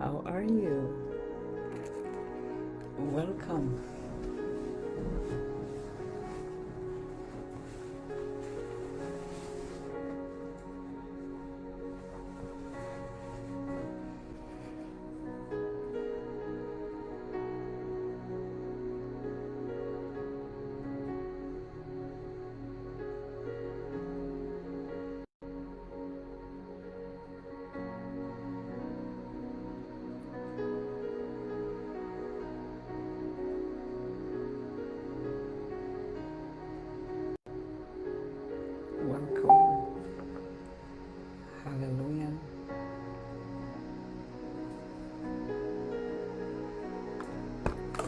How are you? Welcome. Welcome. Hallelujah.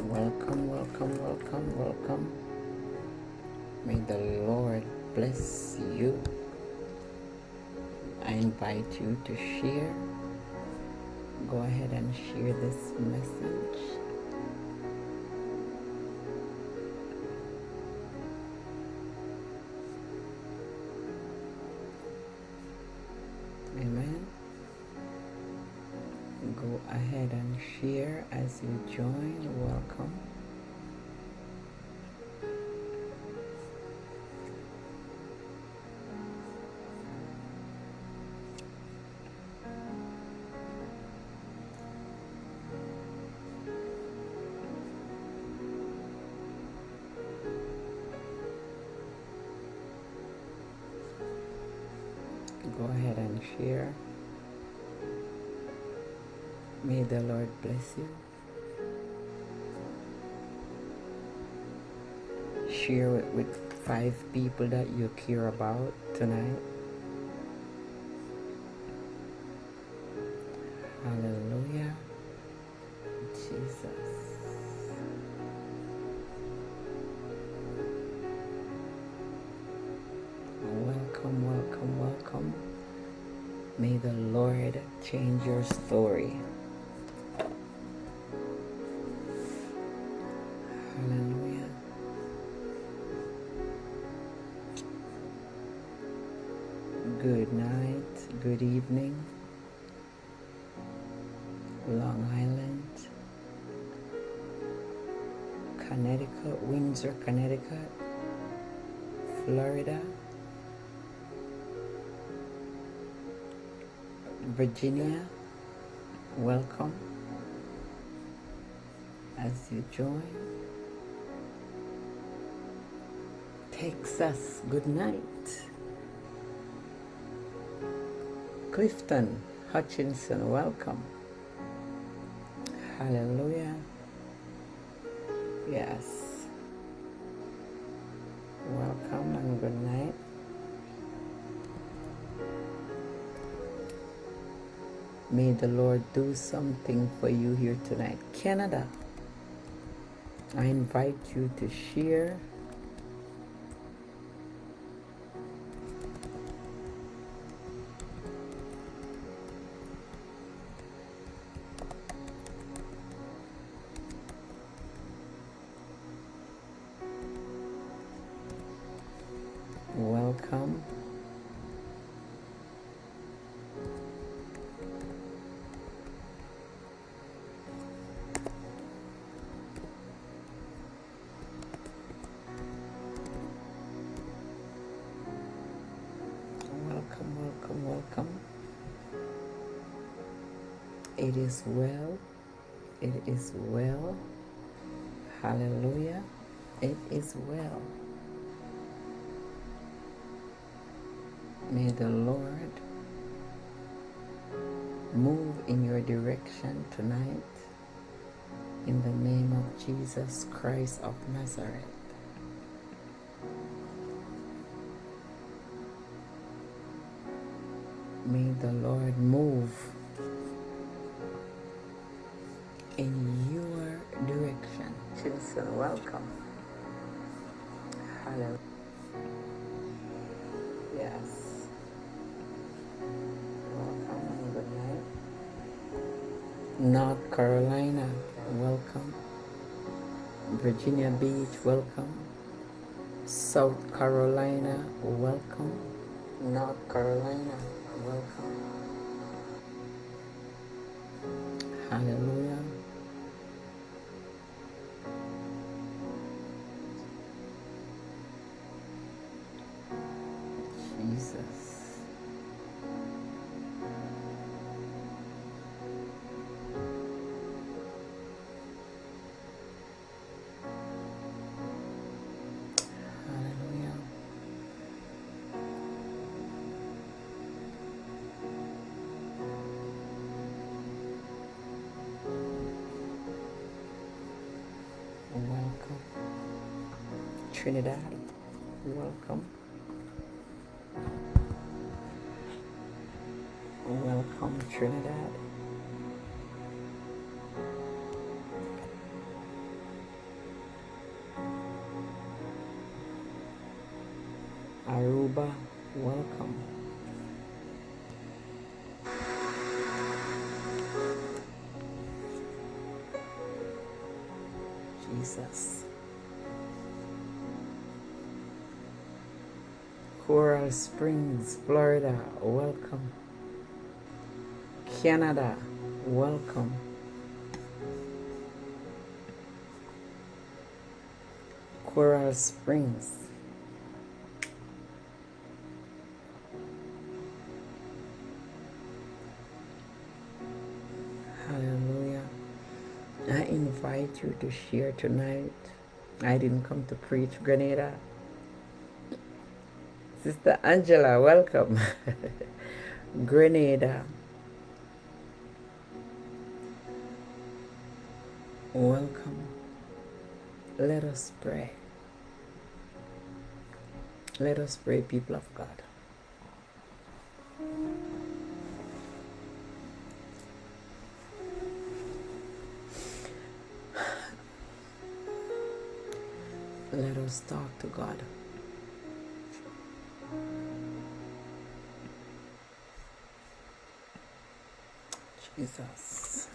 Welcome, welcome, welcome, welcome. May the Lord bless you. I invite you to share. Go ahead and share this message. Amen. Go ahead and share as you join. Welcome. Go ahead and share. May the Lord bless you. Share it with 5 people that you care about tonight. Hallelujah. Jesus. Welcome, welcome, welcome. May the Lord change your story. Hallelujah. Good night, good evening, Long Island, Connecticut, Windsor, Connecticut, Florida, Virginia. Welcome as you join. Texas, good night. Clifton, Hutchinson, welcome. Hallelujah. Yes. Welcome and good night. May the Lord do something for you here tonight. Canada, I invite you to share. Welcome. Welcome, welcome, welcome. It is well. It is well. Hallelujah. It is well. May the Lord move in your direction tonight in the name of Jesus Christ of Nazareth. May the Lord move in your direction. Chinson, welcome. Hallelujah. Yes. Welcome and good night. North Carolina, welcome. Virginia Beach, welcome. South Carolina, welcome. North Carolina, welcome. Hallelujah. Jesus. Hallelujah. Welcome. Trinidad. Welcome. Welcome, Trinidad. Aruba, welcome. Jesus. Coral Springs, Florida, welcome. Canada, welcome. Coral Springs. Hallelujah. I invite you to share tonight. I didn't come to preach. Grenada. Sister Angela, welcome. Grenada. Welcome. Let us pray. Let us pray, people of God. Let us talk to God. Jesus.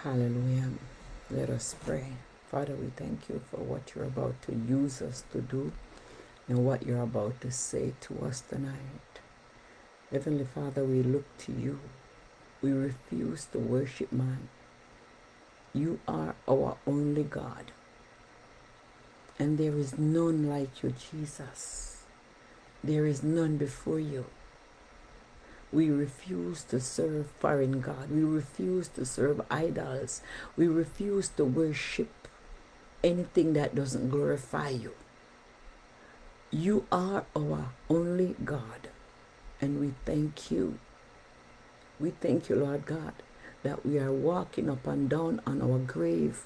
Hallelujah. Let us pray. Father, we thank you for what you're about to use us to do and what you're about to say to us tonight. Heavenly Father, we look to you. We refuse to worship man. You are our only God. And there is none like you, Jesus. There is none before you. We refuse to serve foreign God. We refuse to serve idols. We refuse to worship anything that doesn't glorify you. You are our only God. And we thank you. We thank you, Lord God, that we are walking up and down on our grave.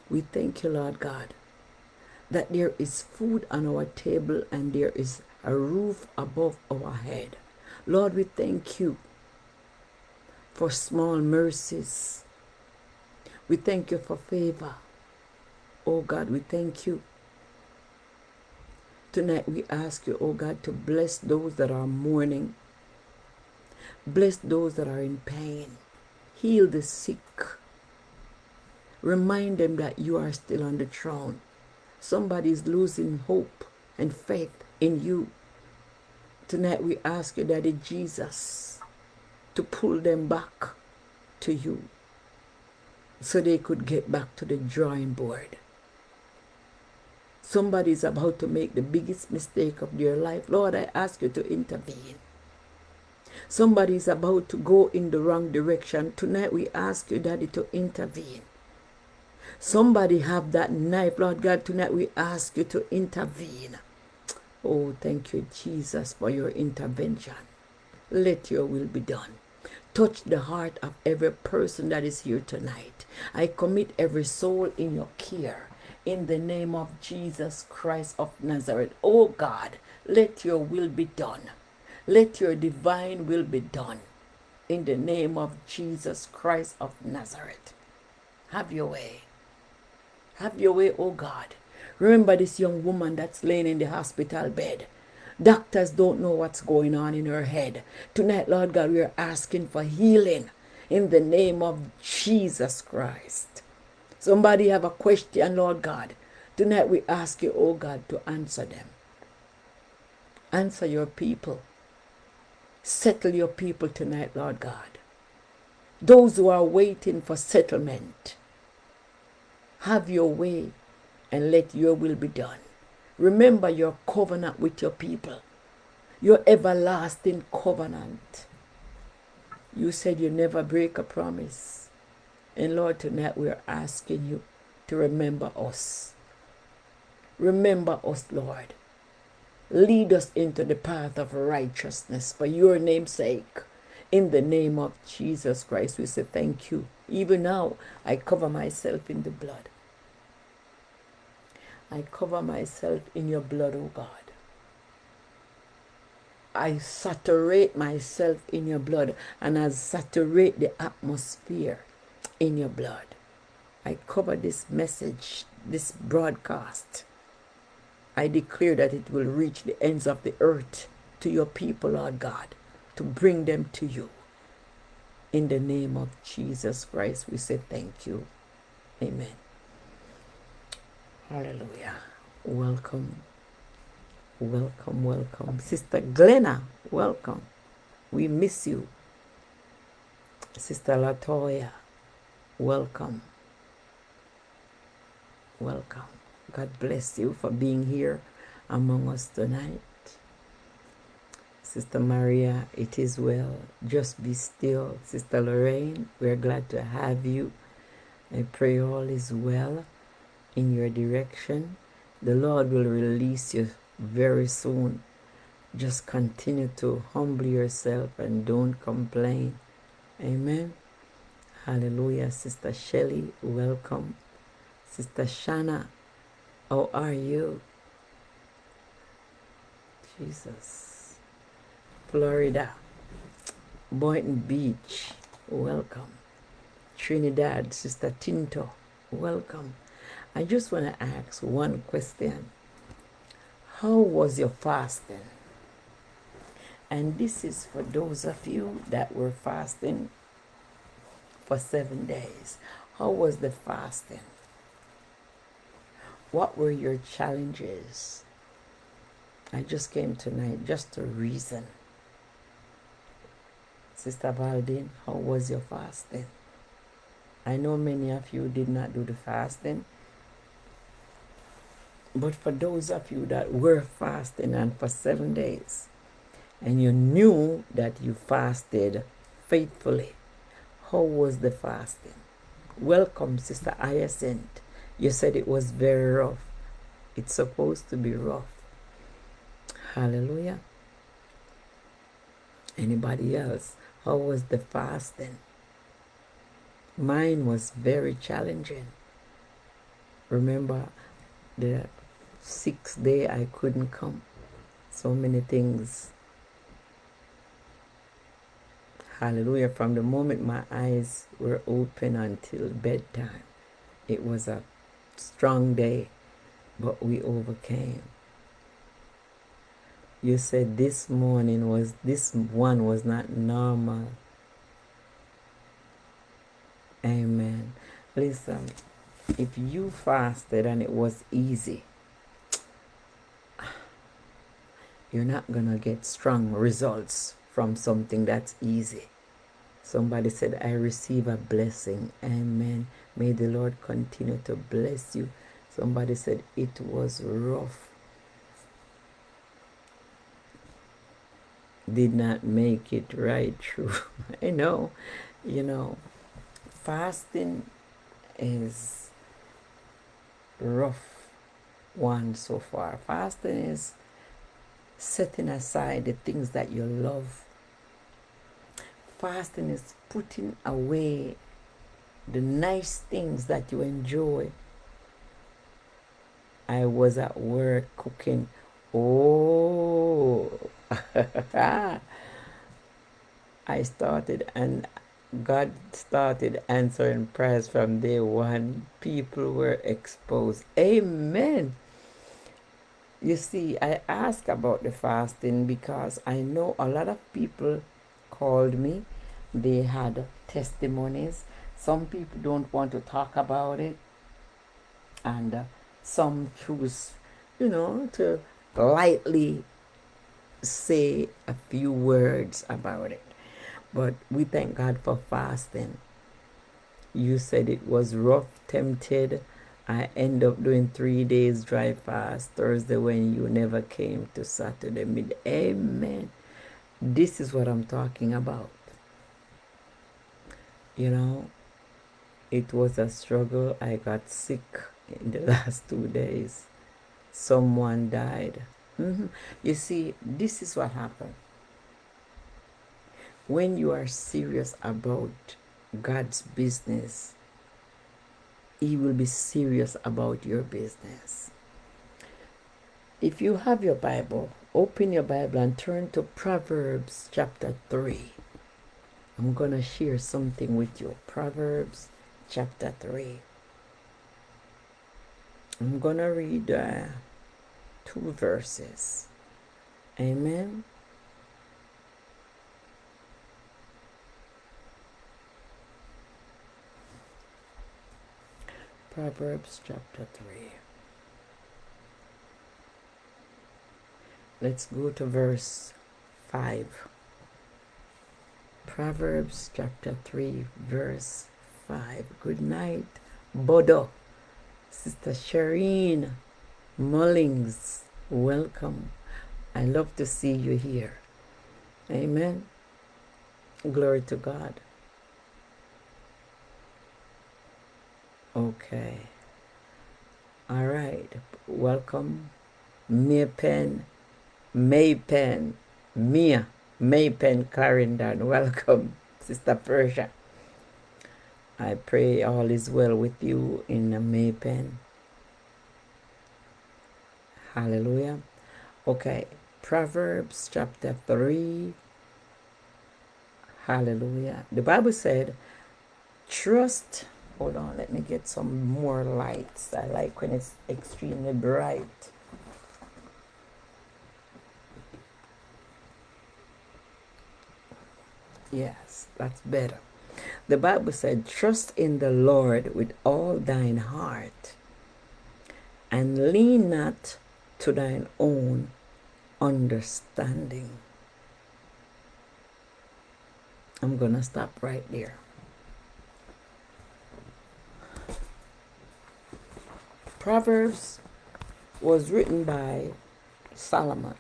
We thank you, Lord God, that there is food on our table and there is a roof above our head. Lord, we thank you for small mercies. We thank you for favor. Oh God, we thank you. Tonight we ask you, oh God, to bless those that are mourning. Bless those that are in pain. Heal the sick. Remind them that you are still on the throne. Somebody is losing hope and faith in you. Tonight we ask you, Daddy Jesus, to pull them back to you so they could get back to the drawing board. Somebody is about to make the biggest mistake of their life. Lord, I ask you to intervene. Somebody is about to go in the wrong direction. Tonight we ask you, Daddy, to intervene. Somebody have that knife, Lord God. Tonight we ask you to intervene. Oh, thank you, Jesus, for your intervention. Let your will be done. Touch the heart of every person that is here tonight. I commit every soul in your care. In the name of Jesus Christ of Nazareth. Oh God, let your will be done. Let your divine will be done. In the name of Jesus Christ of Nazareth. Have your way. Have your way, oh God. Remember this young woman that's laying in the hospital bed. Doctors don't know what's going on in her head. Tonight, Lord God, we are asking for healing in the name of Jesus Christ. Somebody have a question, Lord God. Tonight we ask you, oh God, to answer them. Answer your people. Settle your people tonight, Lord God. Those who are waiting for settlement, have your way and let your will be done. Remember your covenant with your people, your everlasting covenant. You said you never break a promise. And Lord, tonight we are asking you to remember us. Remember us, Lord. Lead us into the path of righteousness for your name's sake. In the name of Jesus Christ, we say thank you. Even now, I cover myself in the blood. I cover myself in your blood, oh God. I saturate myself in your blood, and I saturate the atmosphere in your blood. I cover this message, this broadcast. I declare that it will reach the ends of the earth to your people, Lord God, to bring them to you. In the name of Jesus Christ, we say thank you. Amen. Hallelujah. Welcome. Welcome, welcome. Sister Glenna, welcome. We miss you. Sister Latoya, welcome. Welcome. God bless you for being here among us tonight. Sister Maria, it is well. Just be still. Sister Lorraine, we're glad to have you. I pray all is well in your direction. The Lord will release you very soon. Just continue to humble yourself and don't complain. Amen. Hallelujah. Sister Shelley, welcome. Sister Shanna, how are you? Jesus. Florida, Boynton Beach, welcome. Trinidad, Sister Tinto, welcome. I just want to ask one question. How was your fasting? And this is for those of you that were fasting for 7 days. How was the fasting? What were your challenges? I just came tonight just to reason. Sister Valdine, how was your fasting? I know many of you did not do the fasting, but for those of you that were fasting and for 7 days, and you knew that you fasted faithfully, how was the fasting? Welcome, Sister Hyacinth. You said it was very rough. It's supposed to be rough. Hallelujah. Anybody else? How was the fasting? Mine was very challenging. Remember, the 6th day I couldn't come. So many things. Hallelujah. From the moment my eyes were open until bedtime, it was a strong day, but we overcame. You said this one was not normal. Amen. Listen, if you fasted and it was easy, you're not gonna get strong results from something that's easy. Somebody said, I receive a blessing. Amen. May the Lord continue to bless you. Somebody said, it was rough. Did not make it right through. I know, fasting is rough one so far. Fasting is setting aside the things that you love. Fasting is putting away the nice things that you enjoy. I was at work cooking. Oh, I started and God started answering prayers from day one. People were exposed. Amen. You see, I ask about the fasting because I know a lot of people called me. They had testimonies. Some people don't want to talk about it, and some choose, to lightly say a few words about it. But we thank God for fasting. You said it was rough, tempted. I end up doing 3 days dry fast Thursday when you never came to Saturday mid. Amen. This is what I'm talking about. It was a struggle. I got sick in the last 2 days. Someone died. You see, this is what happened. When you are serious about God's business, He will be serious about your business. If you have your Bible, open your Bible and turn to Proverbs chapter 3. I'm going to share something with you. Proverbs chapter 3. I'm going to read 2 verses. Amen. Proverbs chapter 3. Let's go to verse 5. Proverbs chapter 3, verse 5. Good night, Bodo. Sister Shireen Mullings, welcome. I love to see you here. Amen. Glory to God. Okay. All right. Welcome, Maypen, Mia, Maypen Clarendon. Welcome, Sister Persia. I pray all is well with you in Maypen. Hallelujah. Okay. Proverbs chapter 3. Hallelujah. The Bible said, trust. Hold on, let me get some more lights. I like when it's extremely bright. Yes, that's better. The Bible said, trust in the Lord with all thine heart, and lean not to thine own understanding. I'm going to stop right there. Proverbs was written by Solomon.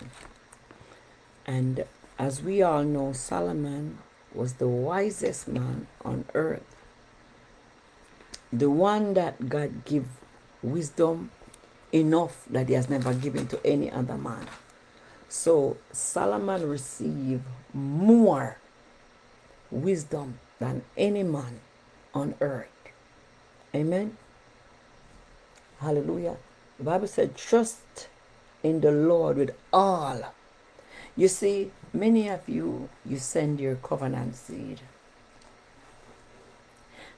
And as we all know, Solomon was the wisest man on earth. The one that God gave wisdom enough that He has never given to any other man. So Solomon received more wisdom than any man on earth. Amen. Hallelujah. The Bible said, trust in the Lord with all. You see, many of you send your covenant seed,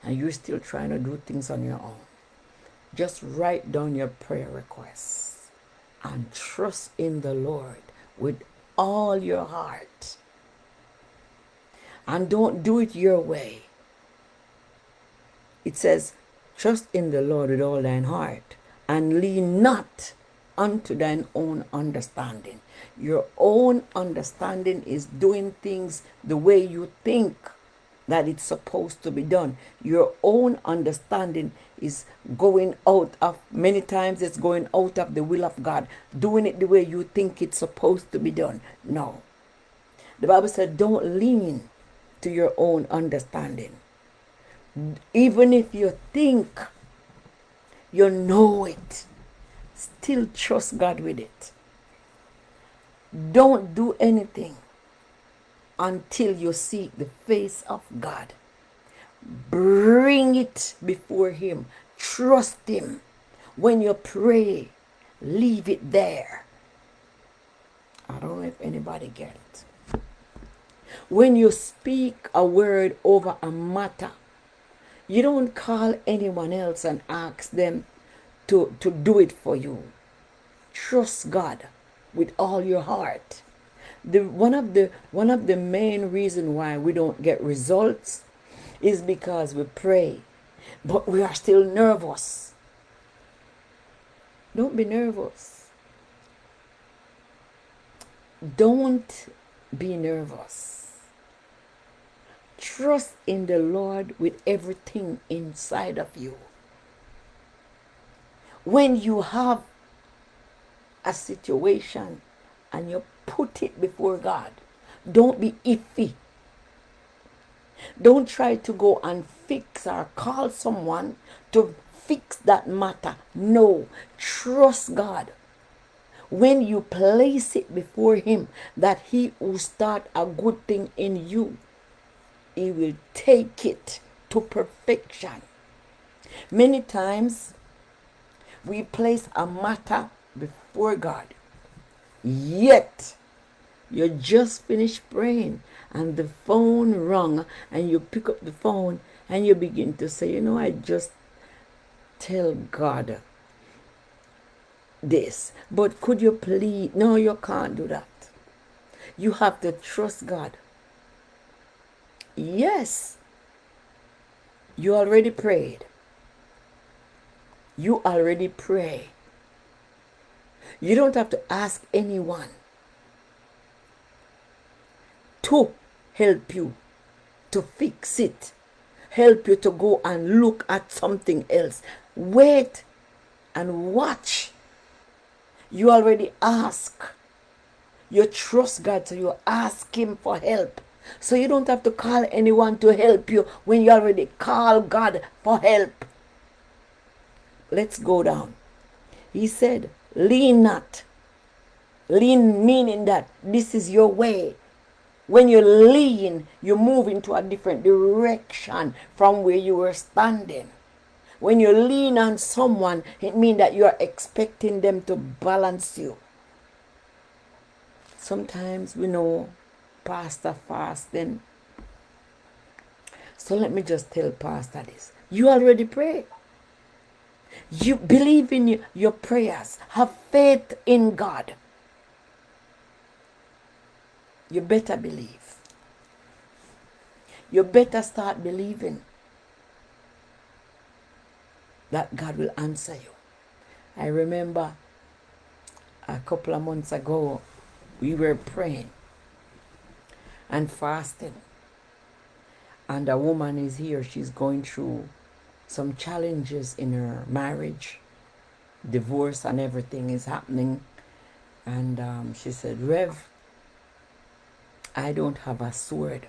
and you're still trying to do things on your own. Just write down your prayer requests and trust in the Lord with all your heart. And don't do it your way. It says, trust in the Lord with all thine heart, and lean not unto thine own understanding. Your own understanding is doing things the way you think that it's supposed to be done. Your own understanding is going out of, many times it's going out of the will of God, doing it the way you think it's supposed to be done. No. The Bible said, don't lean to your own understanding. Even if you think you know it, still trust God with it. Don't do anything until you seek the face of God. Bring it before Him. Trust Him. When you pray, leave it there. I don't know if anybody gets it. When you speak a word over a matter, you don't call anyone else and ask them to do it for you. Trust God with all your heart. One of the main reason why we don't get results is because we pray, but we are still nervous. Don't be nervous. Don't be nervous. Trust in the Lord with everything inside of you. When you have a situation and you put it before God, don't be iffy. Don't try to go and fix or call someone to fix that matter. No, trust God. When you place it before Him, that He who start a good thing in you, He will take it to perfection. Many times we place a matter before God, yet you just finished praying and the phone rung, and you pick up the phone and you begin to say, I just tell God this, but could you please? No, you can't do that. You have to trust God. Yes, you already prayed. You already pray. You don't have to ask anyone to help you to fix it, help you to go and look at something else. Wait and watch. You already ask. You trust God, so you ask Him for help. So you don't have to call anyone to help you when you already call God for help. Let's go down. He said, lean not. Lean meaning that this is your way. When you lean, you move into a different direction from where you were standing. When you lean on someone, it means that you are expecting them to balance you. Sometimes we know Pastor fasting. So let me just tell Pastor this. You already pray. You believe in your prayers. Have faith in God. You better believe. You better start believing that God will answer you. I remember a couple of months ago, we were praying and fasting. And a woman is here. She's going through some challenges in her marriage. Divorce and everything is happening. And she said, Rev, I don't have a sword.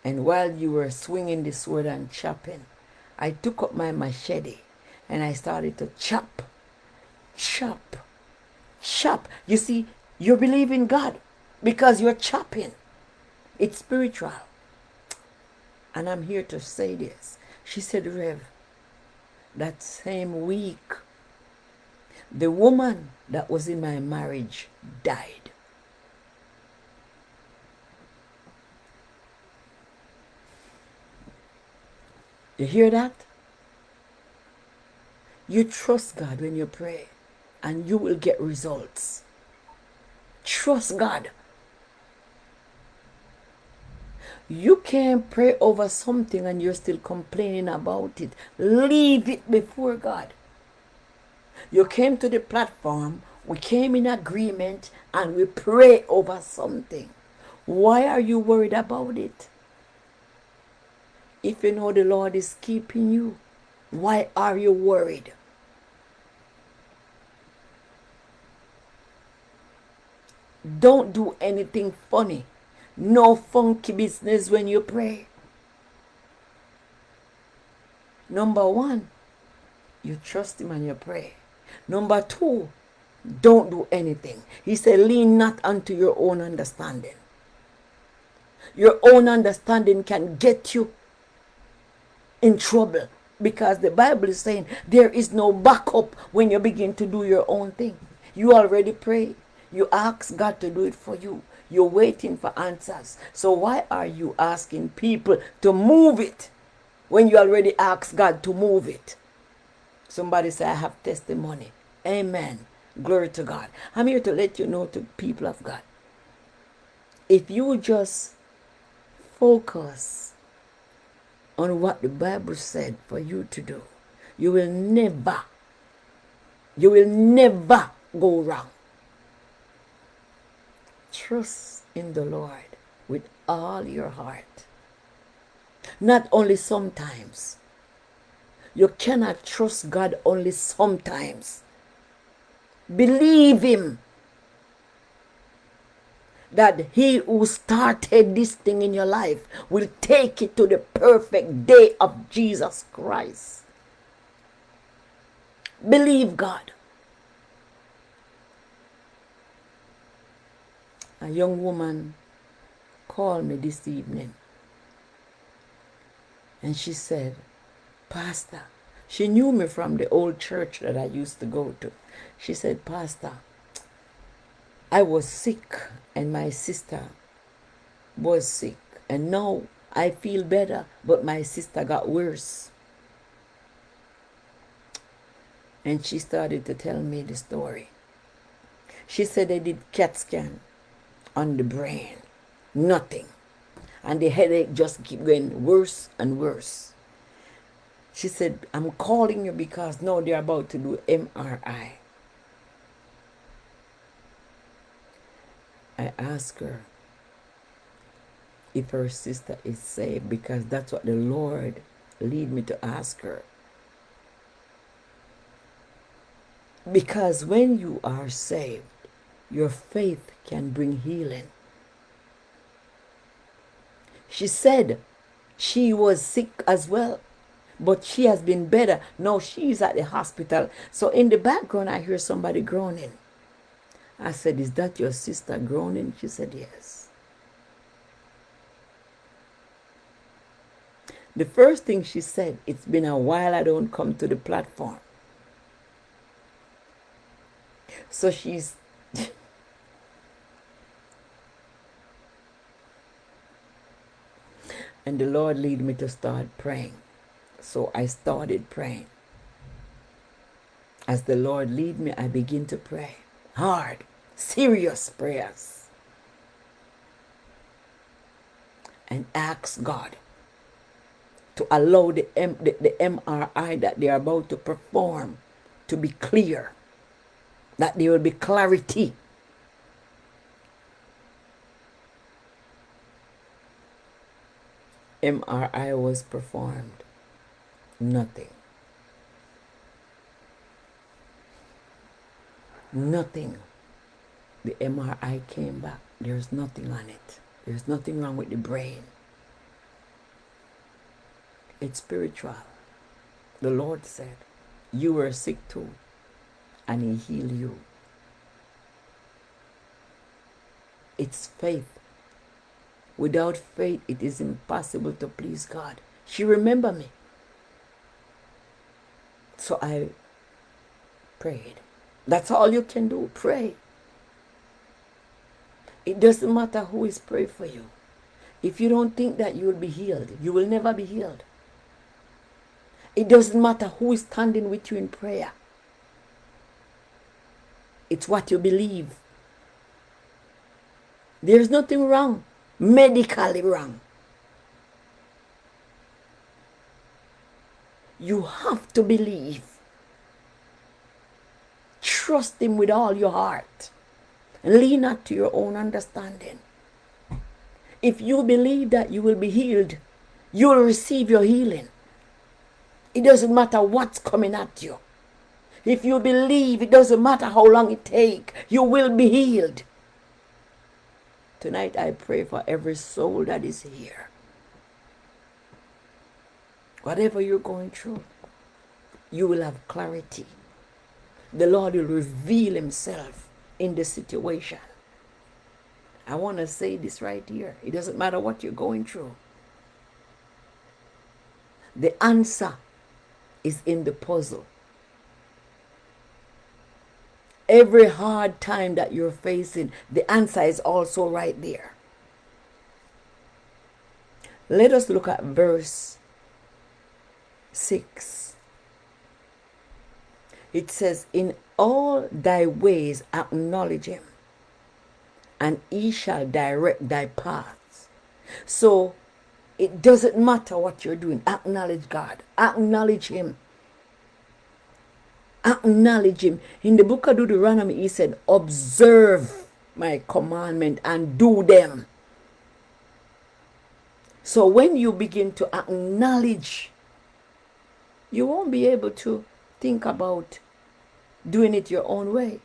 And while you were swinging the sword and chopping, I took up my machete and I started to chop. You see, you believe in God because you're chopping. It's spiritual. And I'm here to say this. She said, Rev, that same week, the woman that was in my marriage died. You hear that? You trust God when you pray, and you will get results. Trust God. You can't pray over something and you're still complaining about it. Leave it before God. You came to the platform, we came in agreement, and we pray over something. Why are you worried about it? If you know the Lord is keeping you, why are you worried? Don't do anything funny. No funky business when you pray. Number one, you trust Him and you pray. Number two, don't do anything. He said, lean not unto your own understanding. Your own understanding can get you in trouble, because the Bible is saying there is no backup when you begin to do your own thing. You already pray. You ask God to do it for you. You're waiting for answers. So why are you asking people to move it when you already asked God to move it? Somebody say, I have testimony. Amen. Glory to God. I'm here to let you know, to people of God, if you just focus on what the Bible said for you to do, you will never go wrong. Trust in the Lord with all your heart. Not only sometimes. You cannot trust God only sometimes. Believe Him that He who started this thing in your life will take it to the perfect day of Jesus Christ. Believe God. A young woman called me this evening and she said, Pastor, she knew me from the old church that I used to go to. She said, Pastor, I was sick and my sister was sick. And now I feel better, but my sister got worse. And she started to tell me the story. She said they did CAT scan on the brain. Nothing. And the headache just keep getting worse and worse. She said, I'm calling you because now they're about to do MRI. I asked her if her sister is saved because that's what the Lord lead me to ask her. Because when you are saved, your faith can bring healing. She said she was sick as well, but she has been better. Now she's at the hospital. So in the background, I hear somebody groaning. I said, is that your sister groaning? She said, yes. The first thing she said, it's been a while I don't come to the platform. So she's... And the Lord led me to start praying. So I started praying. As the Lord lead me, I begin to pray. Hard, serious prayers. And ask God to allow the MRI that they are about to perform to be clear. That there will be clarity. MRI was performed. Nothing. Nothing. The MRI came back. There's nothing on it. There's nothing wrong with the brain. It's spiritual. The Lord said, you were sick too, and He healed you. It's faith. Without faith, it is impossible to please God. She remembered me. So I prayed. That's all you can do, pray. It doesn't matter who is praying for you. If you don't think that you will be healed, you will never be healed. It doesn't matter who is standing with you in prayer. It's what you believe. There's nothing wrong, medically wrong. You have to believe. Trust Him with all your heart. And lean not to your own understanding. If you believe that you will be healed, you will receive your healing. It doesn't matter what's coming at you. If you believe, it doesn't matter how long it takes, you will be healed. Tonight I pray for every soul that is here. Whatever you're going through, you will have clarity. The Lord will reveal Himself in the situation. I want to say this right here. It doesn't matter what you're going through. The answer is in the puzzle. Every hard time that you're facing, the answer is also right there. Let us look at verse 6. It says, in all thy ways acknowledge him, and he shall direct thy paths. So it doesn't matter what you're doing. Acknowledge God. Acknowledge him. Acknowledge him. In the book of Deuteronomy, he said, observe my commandment and do them. So when you begin to acknowledge, you won't be able to think about doing it your own way.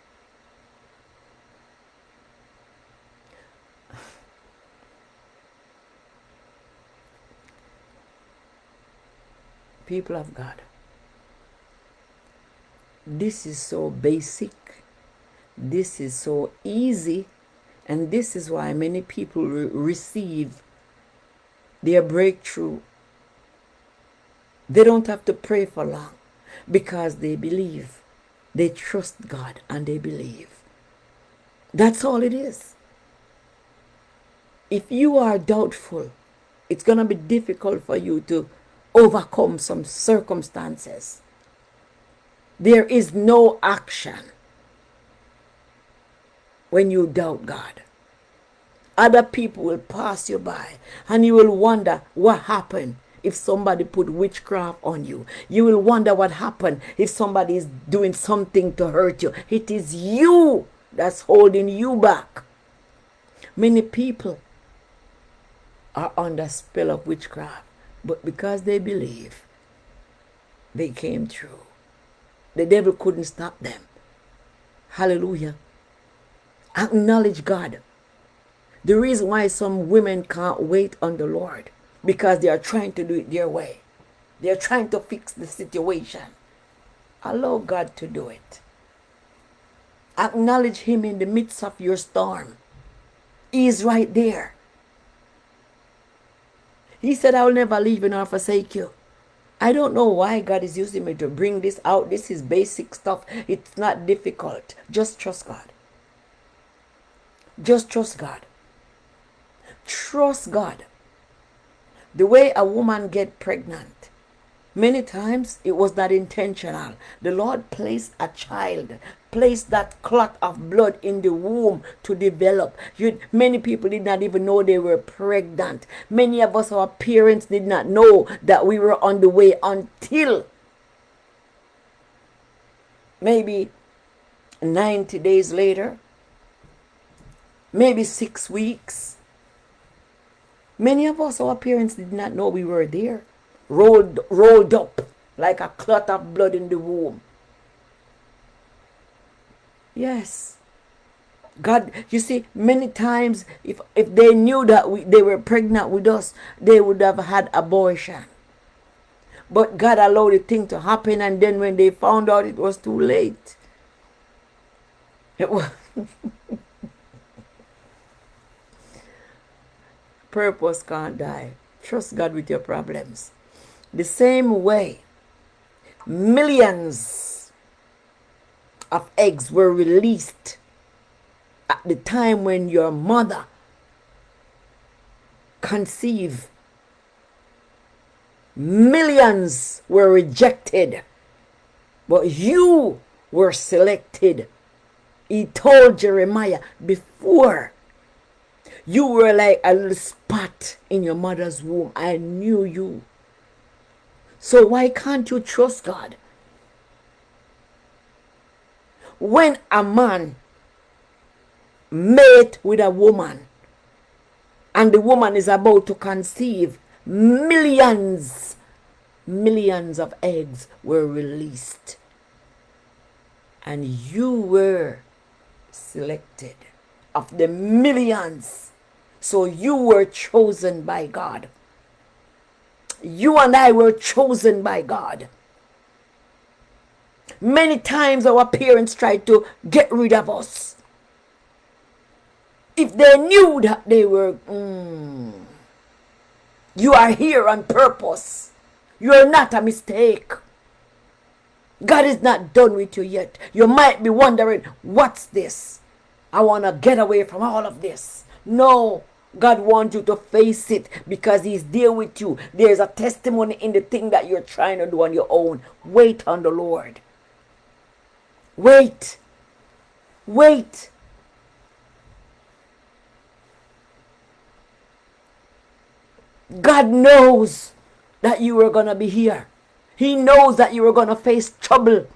People of God, this is so basic, this is so easy, and this is why many people receive their breakthrough. They don't have to pray for long because they believe. They trust God and they believe. That's all it is. If you are doubtful, it's going to be difficult for you to overcome some circumstances. There is no action when you doubt God. Other people will pass you by and you will wonder what happened if somebody put witchcraft on you. You will wonder what happened if somebody is doing something to hurt you. It is you that's holding you back. Many people are under spell of witchcraft, but because they believe, they came through. The devil couldn't stop them. Hallelujah. Acknowledge God. The reason why some women can't wait on the Lord, because they are trying to do it their way. They are trying to fix the situation. Allow God to do it. Acknowledge him in the midst of your storm. He is right there. He said, I will never leave you nor forsake you. I don't know why God is using me to bring this out. This is basic stuff. It's not difficult. Just trust God. Just trust God. Trust God. The way a woman get pregnant, many times it was not intentional. The Lord placed a child, placed that clot of blood in the womb to develop. Many people did not even know they were pregnant. Many of us, our parents, did not know that we were on the way until maybe 90 days later, maybe 6 weeks. Many of us, our parents, did not know we were there, rolled up like a clot of blood in the womb. Yes. God, you see, many times, if they knew that they were pregnant with us, they would have had abortion. But God allowed the thing to happen, and then when they found out, it was too late. It was purpose can't die. Trust God with your problems. The same way, millions of eggs were released at the time when your mother conceived. Millions were rejected, but you were selected. He told Jeremiah, before you were like a little spot in your mother's womb, I knew you. So why can't you trust God? When a man mate with a woman and the woman is about to conceive, millions of eggs were released, and you were selected of the millions. So you were chosen by God. You and I were chosen by God. Many times our parents tried to get rid of us. If they knew that they were, you are here on purpose. You are not a mistake. God is not done with you yet. You might be wondering, what's this? I want to get away from all of this. No, God wants you to face it because he's there with you. There's a testimony in the thing that you're trying to do on your own. Wait on the Lord. Wait. Wait. God knows that you were going to be here. He knows that you were going to face trouble.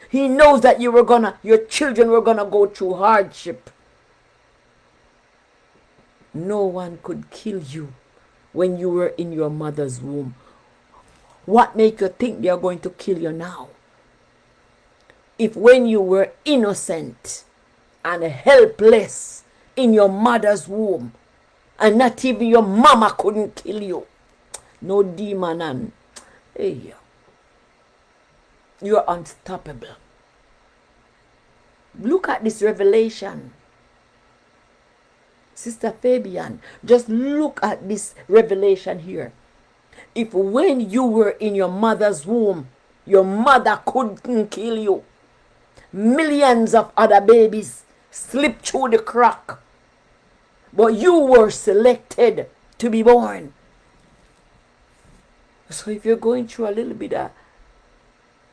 He knows that your children were going to go through hardship. No one could kill you when you were in your mother's womb. What make you think they are going to kill you now? If when you were innocent and helpless in your mother's womb, and not even your mama couldn't kill you. No demon and hey, you're unstoppable. Look at this revelation. Sister Fabian, just look at this revelation here. If when you were in your mother's womb, your mother couldn't kill you, millions of other babies slipped through the crack, but you were selected to be born. So if you're going through a little bit of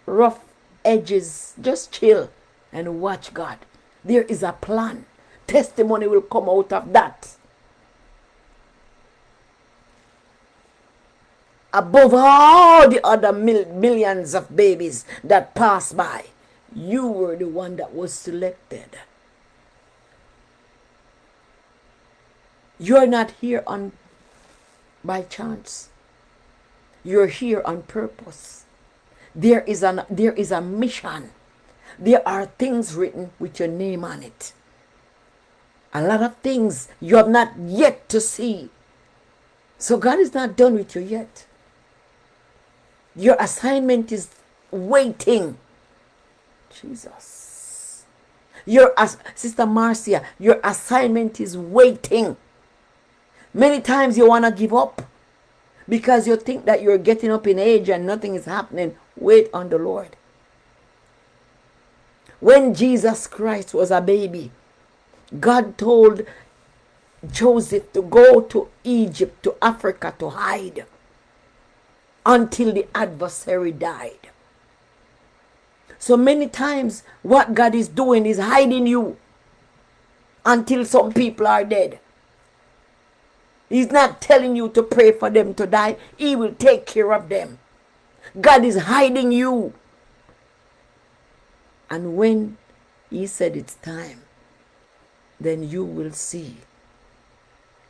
rough edges, just chill and watch God. There is a plan. Testimony will come out of that. Above all the other millions of babies that passed by, you were the one that was selected. You're not here by chance. You're here on purpose. There is a mission. There are things written with your name on it. A lot of things you have not yet to see. So God is not done with you yet. Your assignment is waiting. Jesus. Sister Marcia, your assignment is waiting. Many times you want to give up because you think that you're getting up in age and nothing is happening. Wait on the Lord. When Jesus Christ was a baby, God told Joseph to go to Egypt, to Africa, to hide until the adversary died. So many times what God is doing is hiding you until some people are dead. He's not telling you to pray for them to die. He will take care of them. God is hiding you. And when He said it's time, then you will see.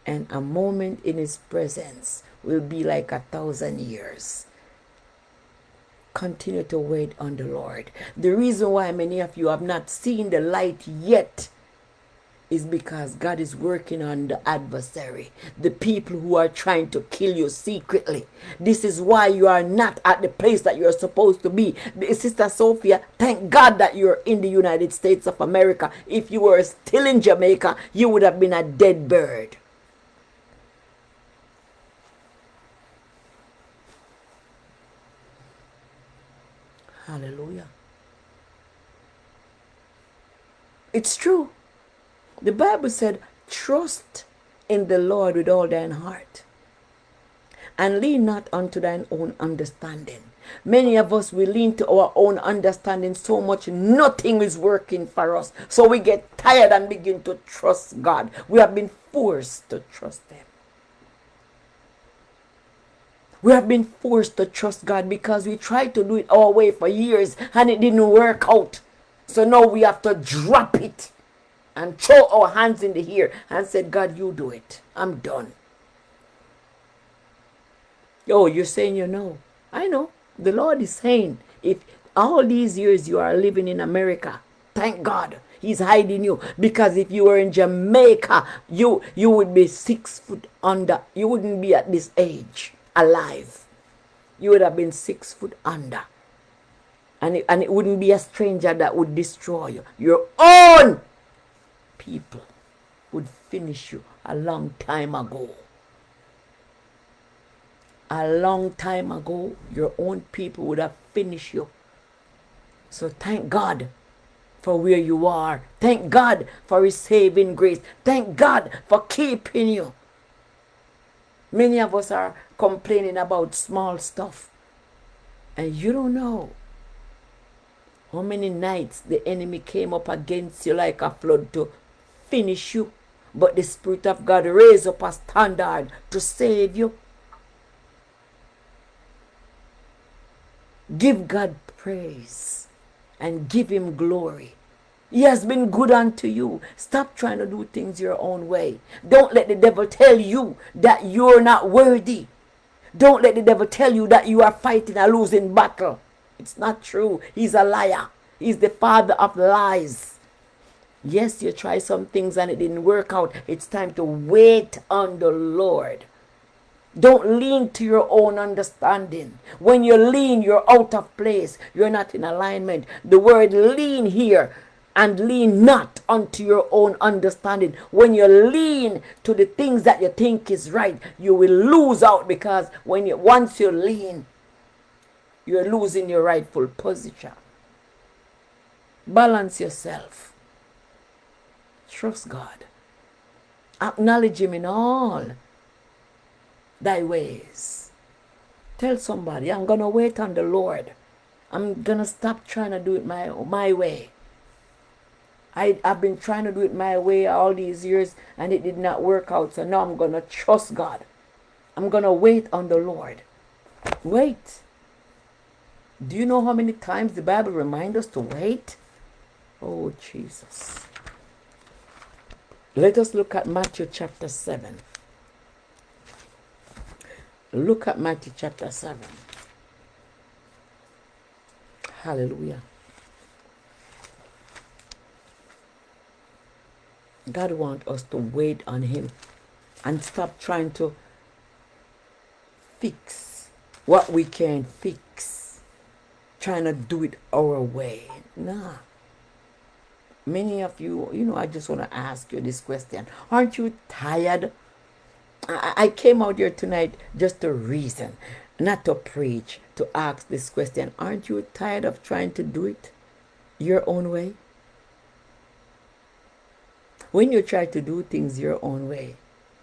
And a moment in His presence will be like 1,000 years. Continue to wait on the Lord. The reason why many of you have not seen the light yet is because God is working on the adversary, the people who are trying to kill you secretly. This is why you are not at the place that you're supposed to be. Sister Sophia, thank God that you're in the United States of America. If you were still in Jamaica, you would have been a dead bird. Hallelujah. It's true. The Bible said, trust in the Lord with all thine heart, and lean not unto thine own understanding. Many of us, we lean to our own understanding so much, nothing is working for us. So we get tired and begin to trust God. We have been forced to trust Him. We have been forced to trust God because we tried to do it our way for years and it didn't work out. So now we have to drop it and throw our hands in the air and said, God, you do it. I'm done. Yo, you're saying you know. I know. The Lord is saying, if all these years you are living in America, thank God He's hiding you. Because if you were in Jamaica, you would be 6 foot under. You wouldn't be at this age alive. You would have been 6 foot under. And it wouldn't be a stranger that would destroy you. Your own people would finish you a long time ago. A long time ago, your own people would have finished you. So thank God for where you are. Thank God for His saving grace. Thank God for keeping you. Many of us are complaining about small stuff. And you don't know How many nights the enemy came up against you like a flood to finish you, but the Spirit of God raised up a standard to save you. Give God praise and give Him glory. He has been good unto you. Stop trying to do things your own way. Don't let the devil tell you that you're not worthy. Don't let the devil tell you that you are fighting a losing battle. It's not true. He's a liar. He's the father of lies. Yes, you try some things and it didn't work out. It's time to wait on the Lord. Don't lean to your own understanding. When you lean, you're out of place. You're not in alignment. The word lean here, and lean not unto your own understanding. When you lean to the things that you think is right, you will lose out, because once you lean, you're losing your rightful position. Balance yourself. Trust God. Acknowledge Him in all thy ways. Tell somebody, I'm going to wait on the Lord. I'm going to stop trying to do it my way. I've been trying to do it my way all these years and it did not work out. So now I'm going to trust God. I'm going to wait on the Lord. Wait. Do you know how many times the Bible reminds us to wait? Oh, Jesus. Let us look at Matthew chapter 7. Look at Matthew chapter 7. Hallelujah. God wants us to wait on Him and stop trying to fix what we can't fix. Trying to do it our way. Nah. Many of you, I just want to ask you this question. Aren't you tired? I came out here tonight just to reason, not to preach, to ask this question. Aren't you tired of trying to do it your own way? When you try to do things your own way,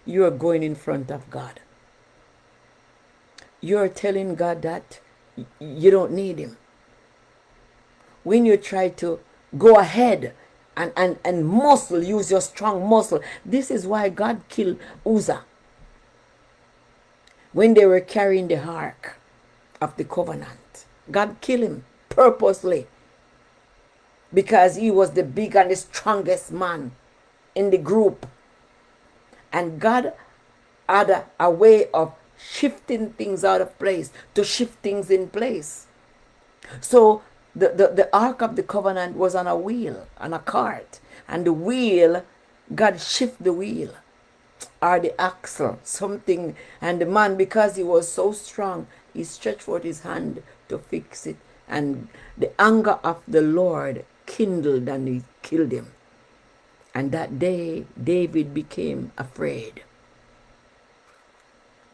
you are going in front of God. You are telling God that you don't need Him. When you try to go ahead and muscle, use your strong muscle. This is why God killed Uzzah when they were carrying the ark of the covenant. God killed him purposely because he was the big and the strongest man in the group. And God had a way of shifting things out of place to shift things in place. So the Ark of the Covenant was on a wheel, on a cart. And the wheel, God shifted the wheel or the axle, something. And the man, because he was so strong, he stretched forth his hand to fix it. And the anger of the Lord kindled and he killed him. And that day, David became afraid.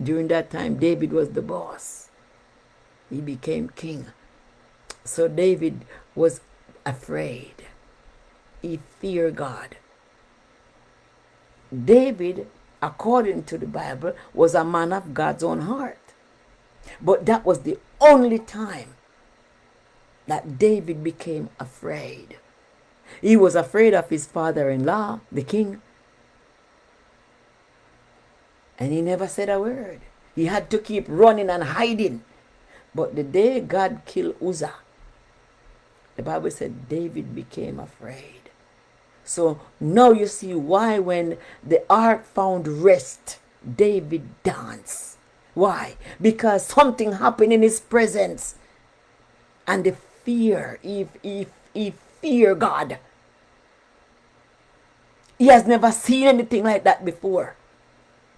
During that time, David was the boss. He became king. So David was afraid. He feared God. David, according to the Bible, was a man of God's own heart. But that was the only time that David became afraid. He was afraid of his father-in-law, the king. And he never said a word. He had to keep running and hiding. But the day God killed Uzzah, the Bible said David became afraid. So now you see why when the ark found rest, David danced. Why? Because something happened in his presence. And the fear, he feared God. He has never seen anything like that before.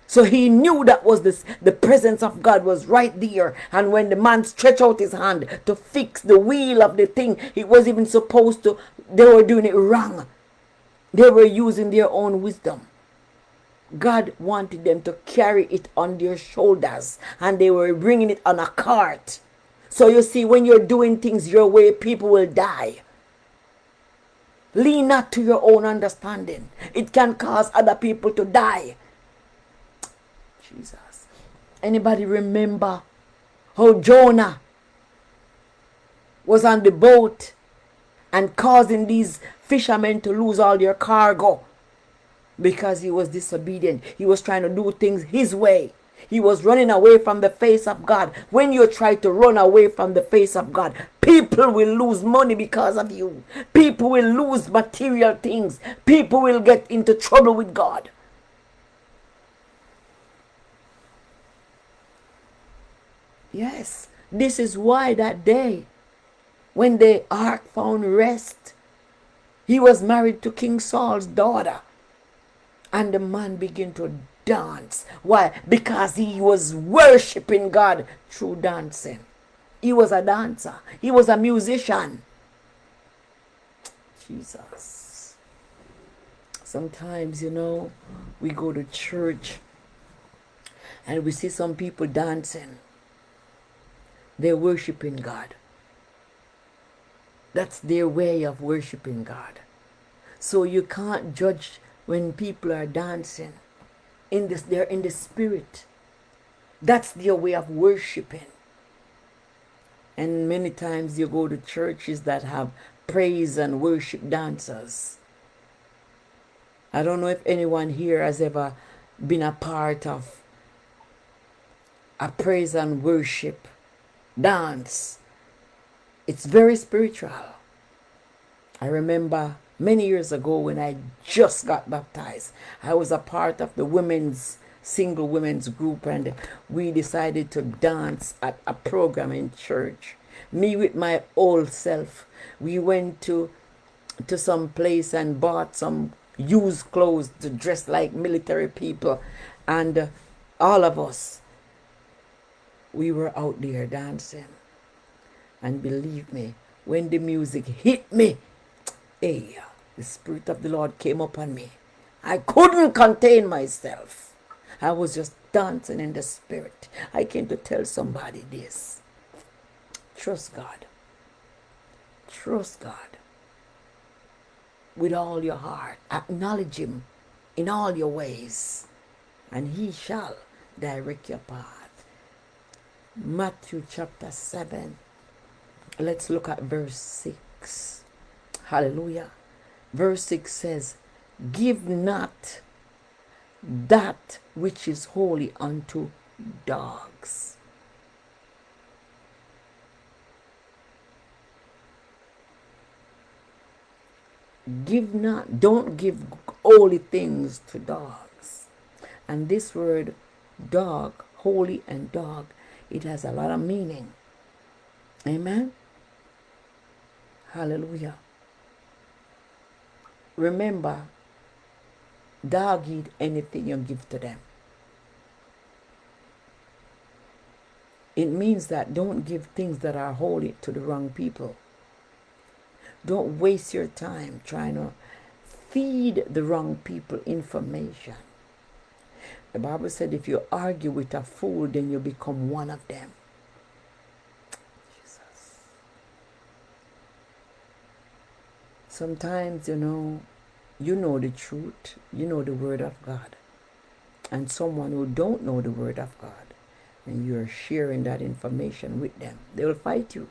So he knew that was the presence of God was right there. And when the man stretched out his hand to fix the wheel of the thing, he was even supposed to, they were doing it wrong. They were using their own wisdom. God wanted them to carry it on their shoulders, and they were bringing it on a cart. So you see, when you're doing things your way, people will die. Lean not to your own understanding. It can cause other people to die. Jesus. Anybody remember how Jonah was on the boat and causing these fishermen to lose all their cargo because he was disobedient. He was trying to do things his way. He was running away from the face of God. When you try to run away from the face of God, people will lose money because of you. People will lose material things. People will get into trouble with God. Yes, this is why that day when the ark found rest, he was married to King Saul's daughter. And the man began to dance. Why? Because he was worshiping God through dancing. He was a dancer. He was a musician. Jesus. Sometimes, we go to church and we see some people dancing. They're worshiping God. That's their way of worshiping God. So you can't judge when people are dancing. They're in the spirit. That's their way of worshiping. And many times you go to churches that have praise and worship dancers. I don't know if anyone here has ever been a part of a praise and worship dance. It's very spiritual. I remember many years ago when I just got baptized, I was a part of the single women's group, and we decided to dance at a program in church. Me with my old self. We went to some place and bought some used clothes to dress like military people, and all of us, we were out there dancing. And believe me, when the music hit me, hey, the Spirit of the Lord came upon me. I couldn't contain myself. I was just dancing in the Spirit. I came to tell somebody this. Trust God. Trust God. With all your heart. Acknowledge Him in all your ways, and He shall direct your path. Matthew chapter 7. Let's look at verse 6. Hallelujah. Verse 6 says, "Give not that which is holy unto dogs." Don't give holy things to dogs. And this word dog, holy and dog, it has a lot of meaning. Amen. Hallelujah. Remember, dog eat anything you give to them. It means that don't give things that are holy to the wrong people. Don't waste your time trying to feed the wrong people information. The Bible said if you argue with a fool, then you become one of them. Jesus. Sometimes, you know the truth, you know the Word of God. And someone who don't know the Word of God, and you're sharing that information with them, they will fight you,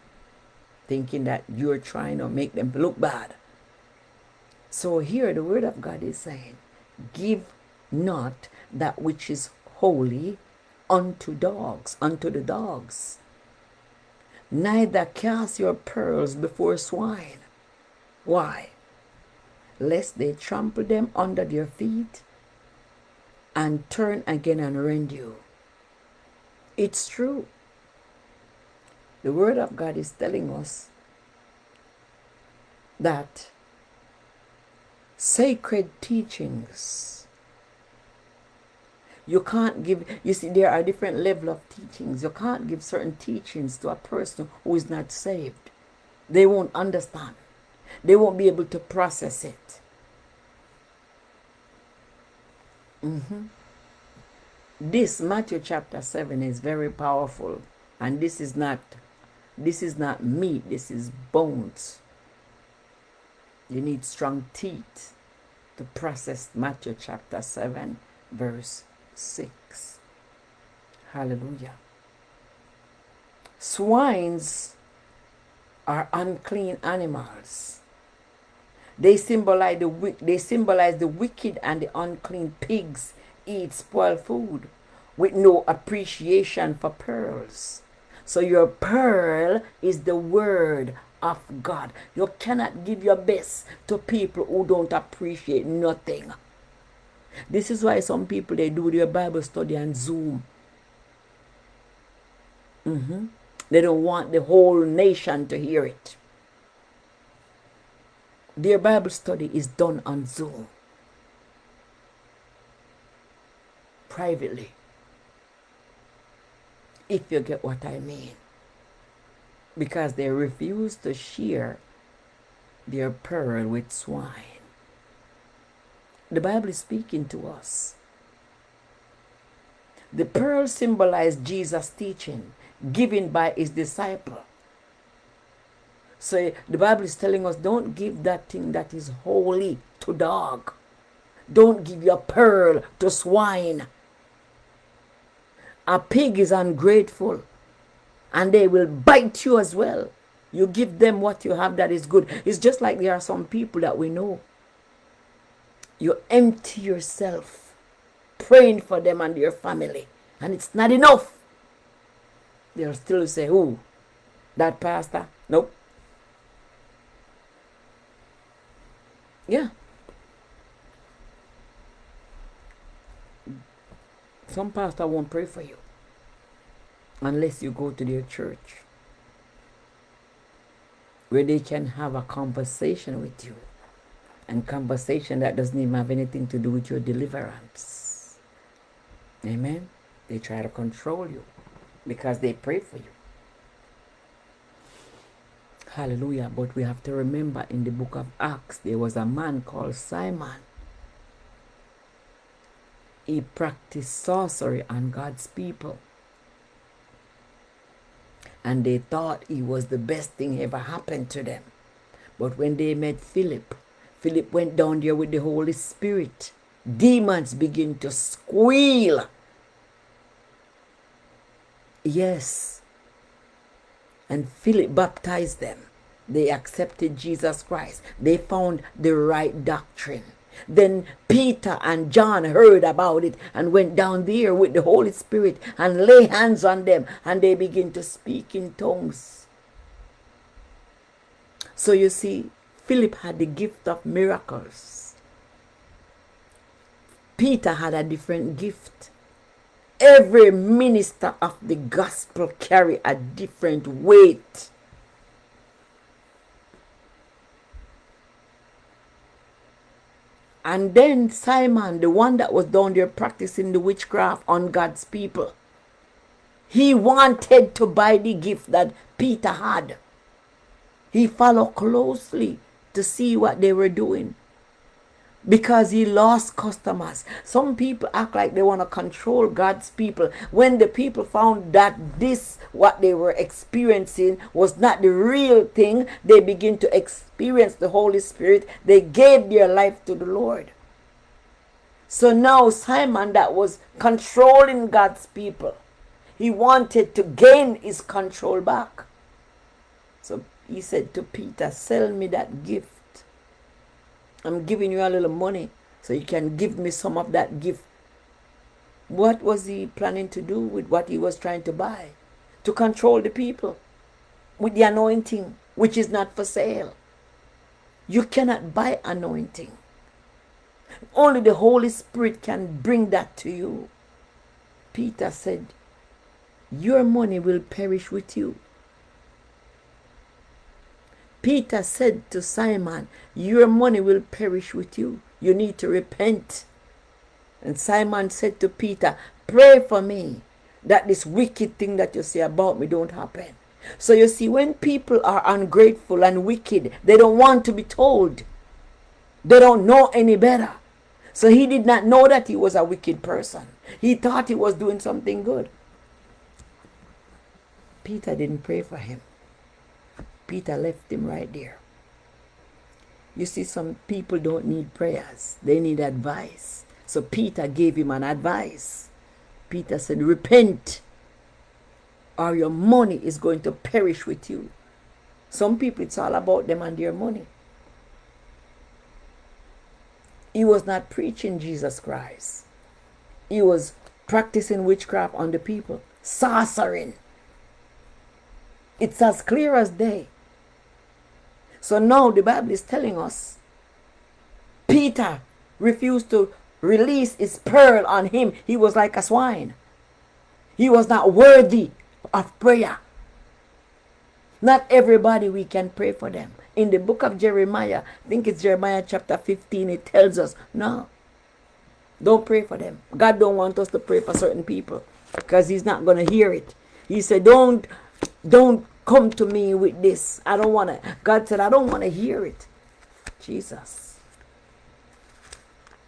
thinking that you're trying to make them look bad. So here the Word of God is saying, give not that which is holy unto the dogs. Neither cast your pearls before swine. Why? Lest they trample them under their feet and turn again and rend you. It's true. The Word of God is telling us that sacred teachings, you can't give, you see, there are different levels of teachings. You can't give certain teachings to a person who is not saved. They won't understand. They won't be able to process it. This Matthew chapter 7 is very powerful, and this is not meat, this is bones. You need strong teeth to process Matthew chapter 7 verse 6. Hallelujah. Swines are unclean animals. They symbolize the wicked and the unclean. Pigs eat spoiled food with no appreciation for pearls. So your pearl is the word of God. You cannot give your best to people who don't appreciate nothing. This is why some people, they do their Bible study on Zoom. They don't want the whole nation to hear it. Their Bible study is done on Zoom, privately, if you get what I mean. Because they refuse to share their pearl with swine. The Bible is speaking to us. The pearl symbolized Jesus' teaching given by his disciple. So the Bible is telling us, don't give that thing that is holy to dog. Don't give your pearl to swine. A pig is ungrateful, and they will bite you as well. You give them what you have that is good. It's just like there are some people that we know. You empty yourself praying for them and their family, and it's not enough. They'll still say, who? That pastor? Nope. Yeah. Some pastor won't pray for you unless you go to their church, where they can have a conversation with you, and conversation that doesn't even have anything to do with your deliverance. Amen. They try to control you because they pray for you. Hallelujah. But we have to remember, in the book of Acts, there was a man called Simon. He practiced sorcery on God's people, and they thought he was the best thing ever happened to them. But when they met Philip, Philip went down there with the Holy Spirit. Demons begin to squeal. Yes. And Philip baptized them. They accepted Jesus Christ. They found the right doctrine. Then Peter and John heard about it and went down there with the Holy Spirit and lay hands on them, and they begin to speak in tongues. So you see, Philip had the gift of miracles. Peter had a different gift. Every minister of the gospel carry a different weight. And then Simon, the one that was down there practicing the witchcraft on God's people, he wanted to buy the gift that Peter had. He followed closely to see what they were doing, because he lost customers. Some people act like they want to control God's people. When the people found that what they were experiencing was not the real thing, they begin to experience the Holy Spirit. They gave their life to the Lord. So now Simon, that was controlling God's people, he wanted to gain his control back. So he said to Peter, sell me that gift. I'm giving you a little money so you can give me some of that gift. What was he planning to do with what he was trying to buy? To control the people with the anointing, which is not for sale. You cannot buy anointing. Only the Holy Spirit can bring that to you. Peter said, your money will perish with you. Peter said to Simon, your money will perish with you. You need to repent. And Simon said to Peter, pray for me that this wicked thing that you say about me don't happen. So you see, when people are ungrateful and wicked, they don't want to be told. They don't know any better. So he did not know that he was a wicked person. He thought he was doing something good. Peter didn't pray for him. Peter left him right there. You see, some people don't need prayers. They need advice. So Peter gave him an advice. Peter said, repent, or your money is going to perish with you. Some people, it's all about them and their money. He was not preaching Jesus Christ. He was practicing witchcraft on the people, sorcering. It's as clear as day. So now the Bible is telling us Peter refused to release his pearl on him. He was like a swine. He was not worthy of prayer. Not everybody we can pray for them. In the book of Jeremiah, I think it's Jeremiah chapter 15, it tells us, no, don't pray for them. God don't want us to pray for certain people because he's not going to hear it. He said, don't come to me with this. I don't want to. God said, I don't want to hear it. Jesus.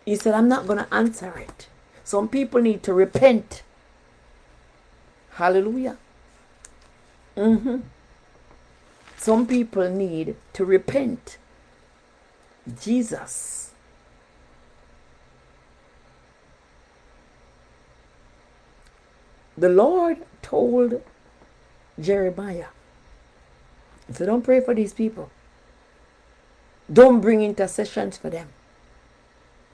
He said, I'm not going to answer it. Some people need to repent. Hallelujah. Some people need to repent. Jesus. The Lord told Jeremiah, he said, don't pray for these people. Don't bring intercessions for them.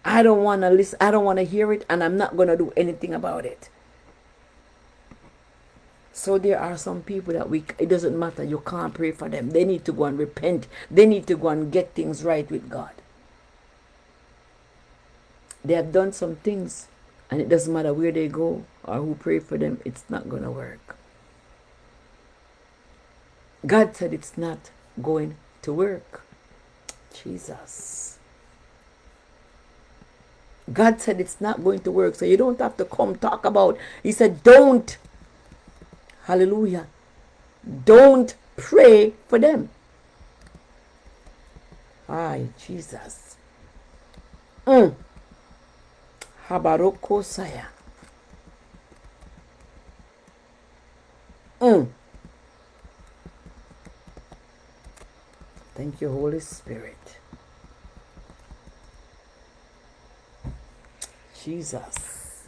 I don't want to listen. I don't want to hear it, and I'm not going to do anything about it. So there are some people that it doesn't matter. You can't pray for them. They need to go and repent. They need to go and get things right with God. They have done some things, and it doesn't matter where they go or who pray for them. It's not going to work. God said it's not going to work. Jesus. God said it's not going to work. So you don't have to come talk about. He said, don't. Hallelujah. Don't pray for them. Ay, Jesus. Habaroko saya. Thank you, Holy Spirit. Jesus.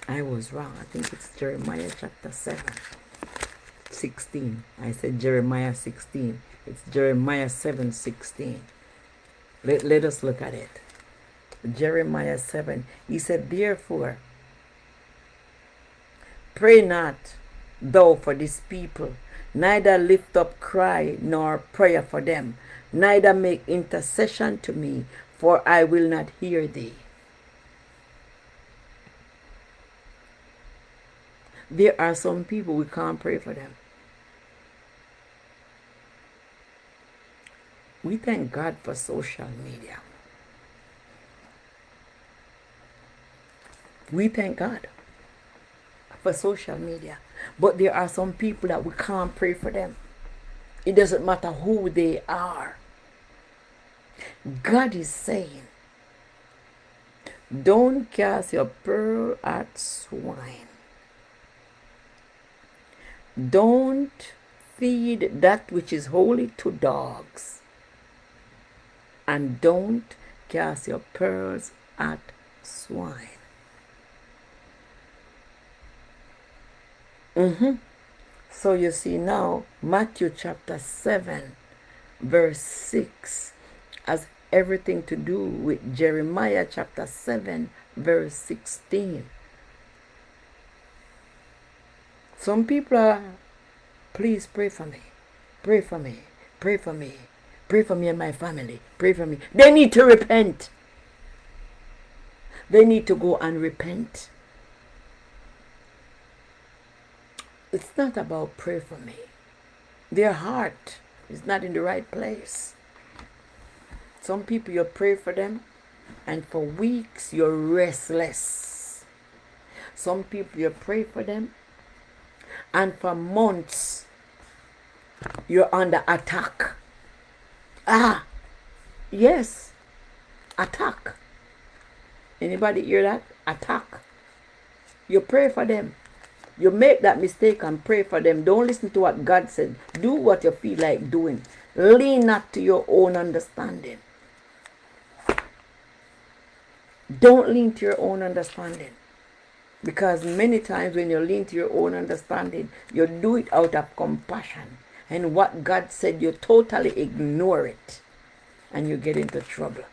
I was wrong. I think it's Jeremiah chapter 7:16. I said Jeremiah 16. It's Jeremiah 7:16. Let us look at it. Jeremiah 7. He said, therefore, pray not thou for this people, neither lift up cry nor prayer for them, neither make intercession to me, for I will not hear thee. There are some people we can't pray for them. We thank God for social media. We thank God for social media. But there are some people that we can't pray for them. It doesn't matter who they are. God is saying, don't cast your pearl at swine. Don't feed that which is holy to dogs. And don't cast your pearls at swine. So you see now, Matthew chapter 7, verse 6 has everything to do with Jeremiah chapter 7, verse 16. Some people are, please pray for me, pray for me, pray for me, pray for me and my family, pray for me. They need to repent. They need to go and repent. It's not about pray for me. Their heart is not in the right place. Some people, you pray for them, and for weeks you're restless. Some people, you pray for them, and for months you're under attack. Yes, attack. Anybody hear that? Attack. You pray for them. You make that mistake and pray for them. Don't listen to what God said. Do what you feel like doing. Lean not to your own understanding. Don't lean to your own understanding. Because many times when you lean to your own understanding, you do it out of compassion. And what God said, you totally ignore it. and you get into trouble.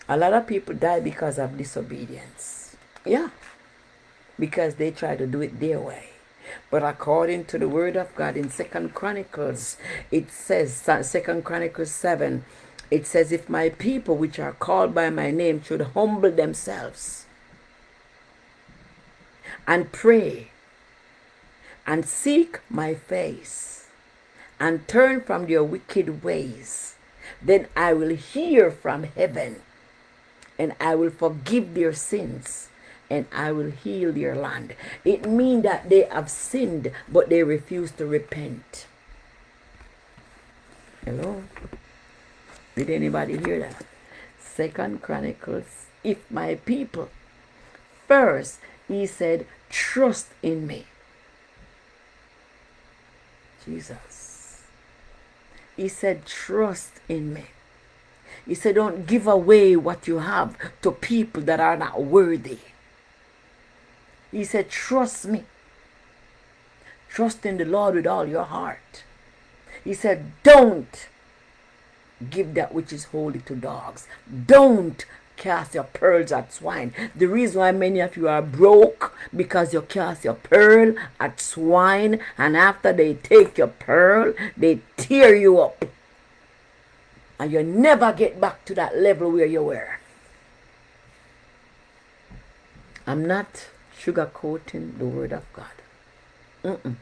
A lot of people die because of disobedience. Yeah, because they try to do it their way. But according to the word of God in 2 Chronicles, it says, 2 Chronicles 7, it says, if my people which are called by my name should humble themselves and pray and seek my face and turn from their wicked ways, then I will hear from heaven and I will forgive their sins and I will heal their land. It means that they have sinned, but they refuse to repent. Hello? Did anybody hear that? 2 Chronicles, if my people, first, he said, trust in me. Jesus. He said, trust in me. He said, don't give away what you have to people that are not worthy. He said, trust me. Trust in the Lord with all your heart. He said, don't give that which is holy to dogs. Don't cast your pearls at swine. The reason why many of you are broke, because you cast your pearl at swine, and after they take your pearl, they tear you up. And you never get back to that level where you were. I'm not sugarcoating the word of God.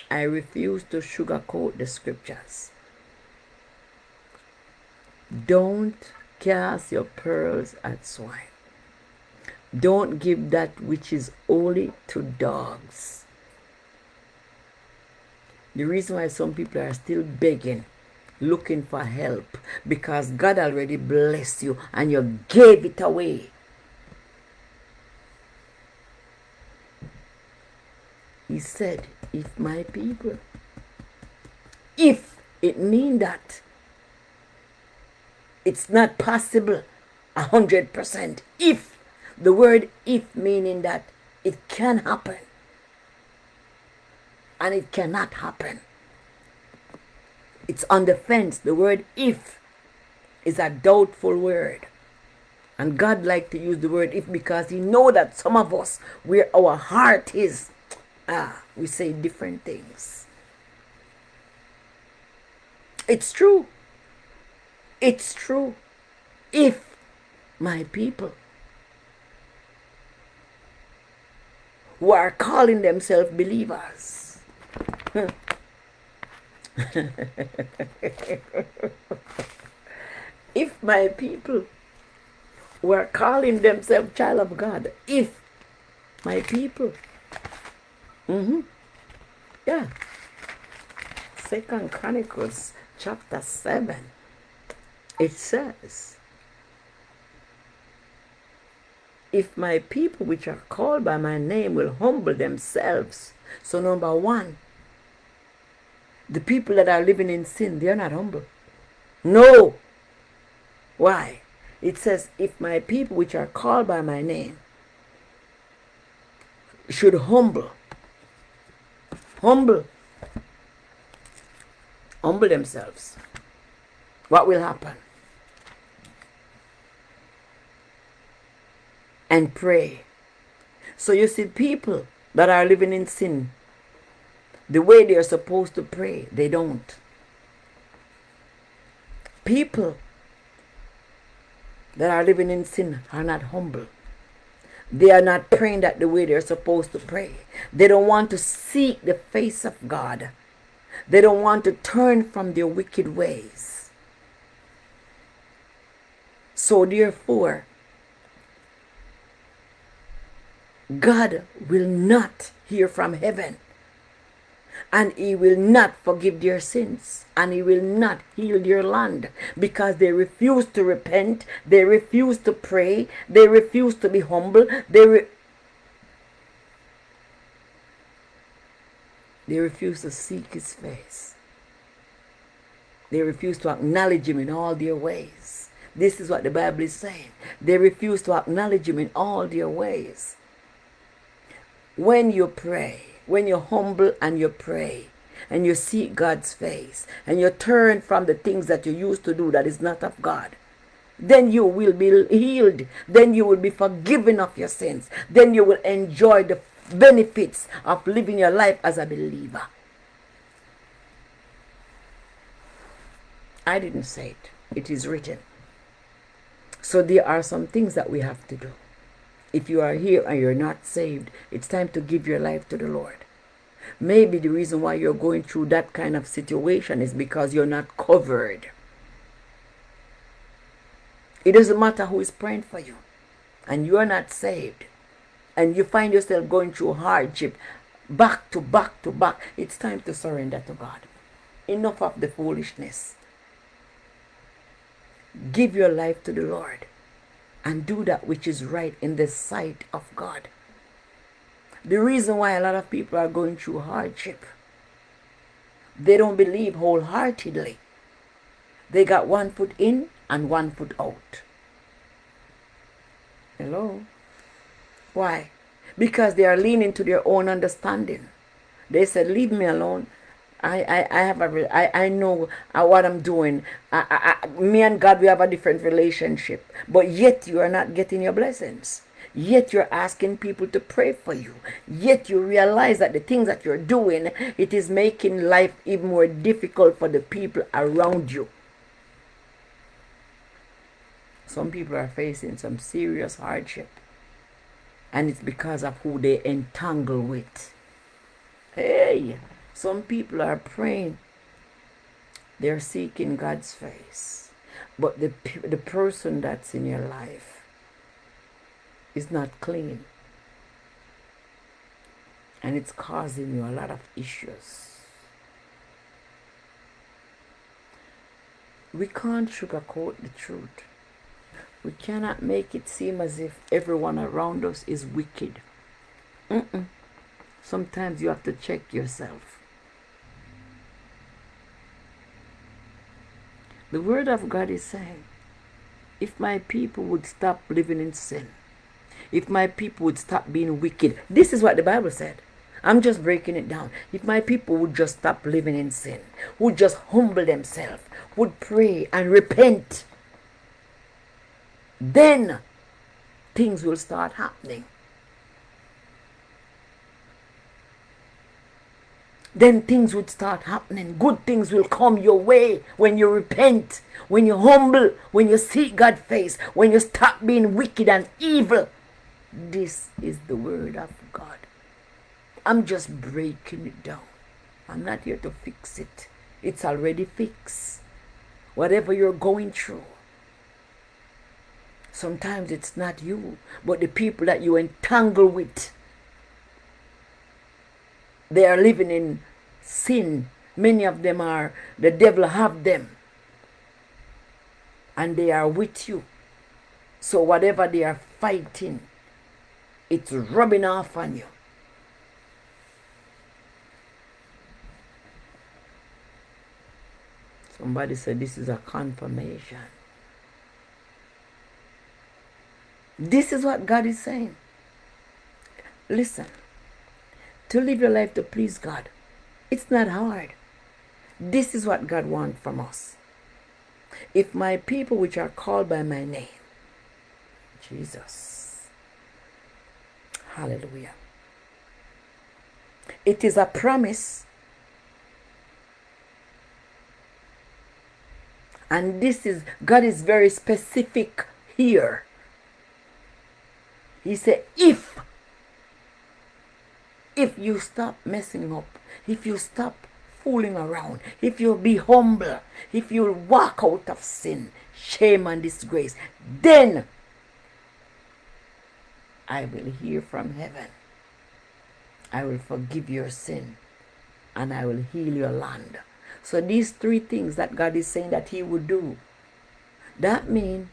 I refuse to sugarcoat the scriptures. Don't cast your pearls at swine. Don't give that which is holy to dogs. The reason why some people are still begging, looking for help, because God already blessed you and you gave it away. He said, if my people, if it means that it's not possible 100%. If, the word if meaning that it can happen and it cannot happen. It's on the fence. The word if is a doubtful word. And God likes to use the word if because he knows that some of us, where our heart is, we say different things. It's true. It's true. If my people who are calling themselves believers if my people who are calling themselves child of God, if my people, yeah, 2 Chronicles chapter 7, it says, if my people which are called by my name will humble themselves. So number one, the people that are living in sin, they are not humble. No. Why? It says, if my people which are called by my name should humble themselves, what will happen? And pray. So you see, people that are living in sin, the way they are supposed to pray, they don't. People that are living in sin are not humble. They are not praying that the way they're supposed to pray. They don't want to seek the face of God. They don't want to turn from their wicked ways. So therefore, God will not hear from heaven, and he will not forgive their sins, and he will not heal their land, because they refuse to repent, they refuse to pray, they refuse to be humble, they refuse to seek his face. They refuse to acknowledge him in all their ways. This is what the Bible is saying. They refuse to acknowledge him in all their ways. When you pray, when you're humble and you pray, and you seek God's face, and you turn from the things that you used to do that is not of God, then you will be healed. Then you will be forgiven of your sins. Then you will enjoy the benefits of living your life as a believer. I didn't say it. It is written. So there are some things that we have to do. If you are here and you're not saved, it's time to give your life to the Lord. Maybe the reason why you're going through that kind of situation is because you're not covered. It doesn't matter who is praying for you, and you're not saved, and you find yourself going through hardship, back to back to back. It's time to surrender to God. Enough of the foolishness. Give your life to the Lord and do that which is right in the sight of God. The reason why a lot of people are going through hardship, they don't believe wholeheartedly. They got one foot in and one foot out. Hello? Why? Because they are leaning to their own understanding. They said, leave me alone. I know what I'm doing. Me and God, we have a different relationship. But yet you are not getting your blessings. Yet you're asking people to pray for you. Yet you realize that the things that you're doing, it is making life even more difficult for the people around you. Some people are facing some serious hardship, and it's because of who they entangle with. Hey, some people are praying, they're seeking God's face, but the person that's in your life is not clean, and it's causing you a lot of issues. We can't sugarcoat the truth. We cannot make it seem as if everyone around us is wicked. Sometimes you have to check yourself. The word of God is saying, if my people would stop living in sin, if my people would stop being wicked, this is what the Bible said. I'm just breaking it down. If my people would just stop living in sin, would just humble themselves, would pray and repent, then things will start happening. Then things would start happening. Good things will come your way when you repent, when you humble, when you seek God's face, when you stop being wicked and evil. This is the word of God. I'm just breaking it down. I'm not here to fix it. It's already fixed. Whatever you're going through, sometimes it's not you, but the people that you entangle with. They are living in sin. Many of them are, the devil have them. And they are with you. So whatever they are fighting, it's rubbing off on you. Somebody said this is a confirmation. This is what God is saying. Listen, to live your life to please God, it's not hard. This is what God wants from us. If my people which are called by my name, Jesus, hallelujah. It is a promise. And this is, God is very specific here. He said, if you stop messing up, if you stop fooling around, if you be humble, if you walk out of sin, shame and disgrace, then I will hear from heaven. I will forgive your sin and I will heal your land. So these three things that God is saying that he would do, that means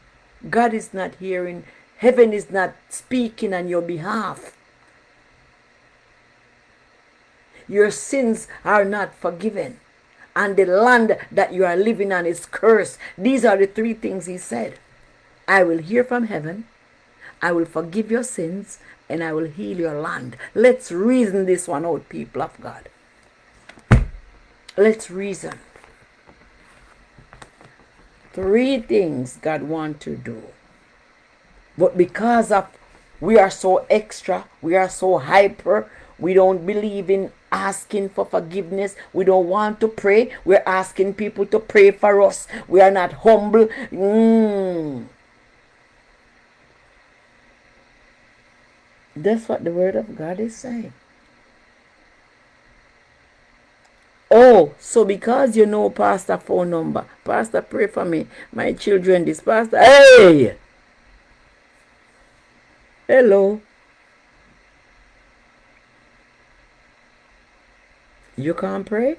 God is not hearing, heaven is not speaking on your behalf. Your sins are not forgiven. And the land that you are living on is cursed. These are the three things he said. I will hear from heaven. I will forgive your sins. And I will heal your land. Let's reason this one out, people of God. Let's reason. 3 things God wants to do. But because of we are so extra, we are so hyper, we don't believe in asking for forgiveness. We don't want to pray. We're asking people to pray for us. We are not humble. That's what the word of God is saying. Oh, so because you know Pastor phone number, Pastor pray for me, my children, this Pastor, hey! Hello. You can't pray?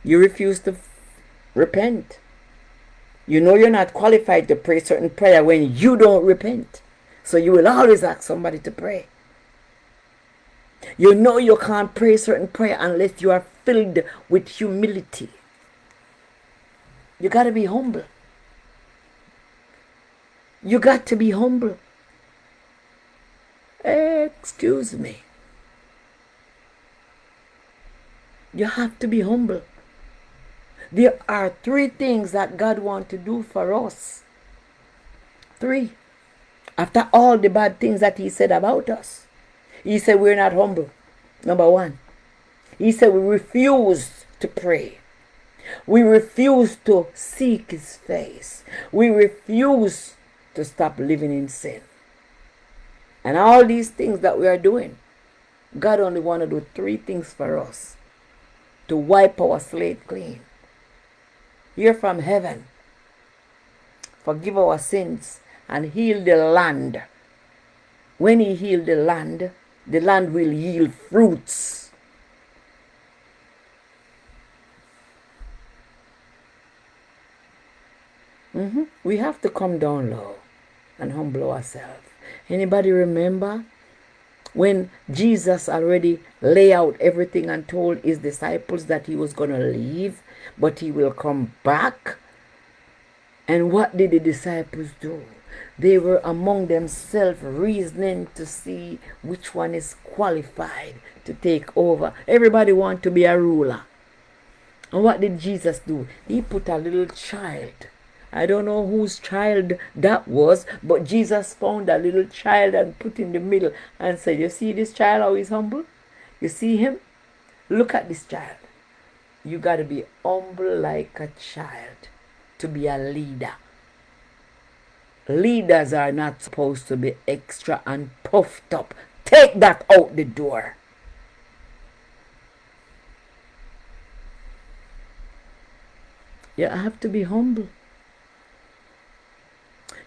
You refuse to repent. You know you're not qualified to pray certain prayer when you don't repent. So you will always ask somebody to pray. You know you can't pray certain prayer unless you are filled with humility. You got to be humble. You got to be humble. Excuse me. You have to be humble. There are 3 things that God wants to do for us. 3. After all the bad things that he said about us. He said we're not humble. Number 1. He said we refuse to pray. We refuse to seek his face. We refuse to stop living in sin. And all these things that we are doing, God only wants to do 3 things for us. To wipe our slate clean. Hear from heaven. Forgive our sins and heal the land. When he heals the land will yield fruits. We have to come down low and humble ourselves. Anybody remember when Jesus already laid out everything and told his disciples that he was going to leave, but he will come back? And what did the disciples do? They were among themselves reasoning to see which one is qualified to take over. Everybody want to be a ruler. And what did Jesus do? He put a little child. I don't know whose child that was, but Jesus found a little child and put in the middle and said, you see this child, how he's humble? You see him? Look at this child. You got to be humble like a child to be a leader. Leaders are not supposed to be extra and puffed up. Take that out the door. You have to be humble.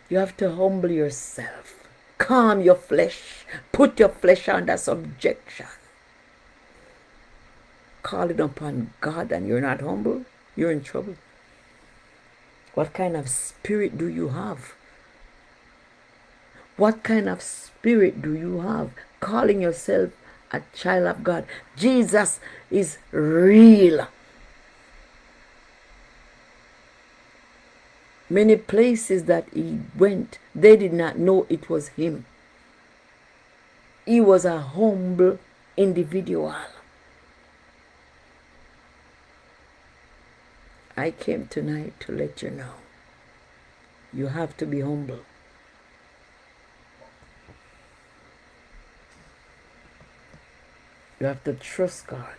You have to humble yourself. Calm your flesh. Put your flesh under subjection. Calling upon God and you're not humble, you're in trouble. What kind of spirit do you have? What kind of spirit do you have? Calling yourself a child of God. Jesus is real. Many places that he went, they did not know it was him. He was a humble individual. I came tonight to let you know. You have to be humble. You have to trust God.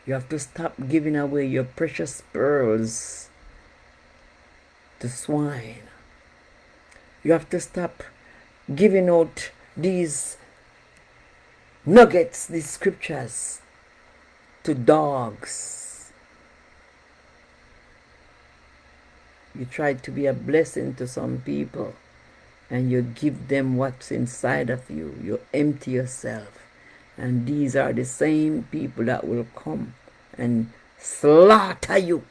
You have to stop giving away your precious pearls to swine. You have to stop giving out these nuggets, these scriptures, to dogs. You try to be a blessing to some people and you give them what's inside of you. You empty yourself. And these are the same people that will come and slaughter you.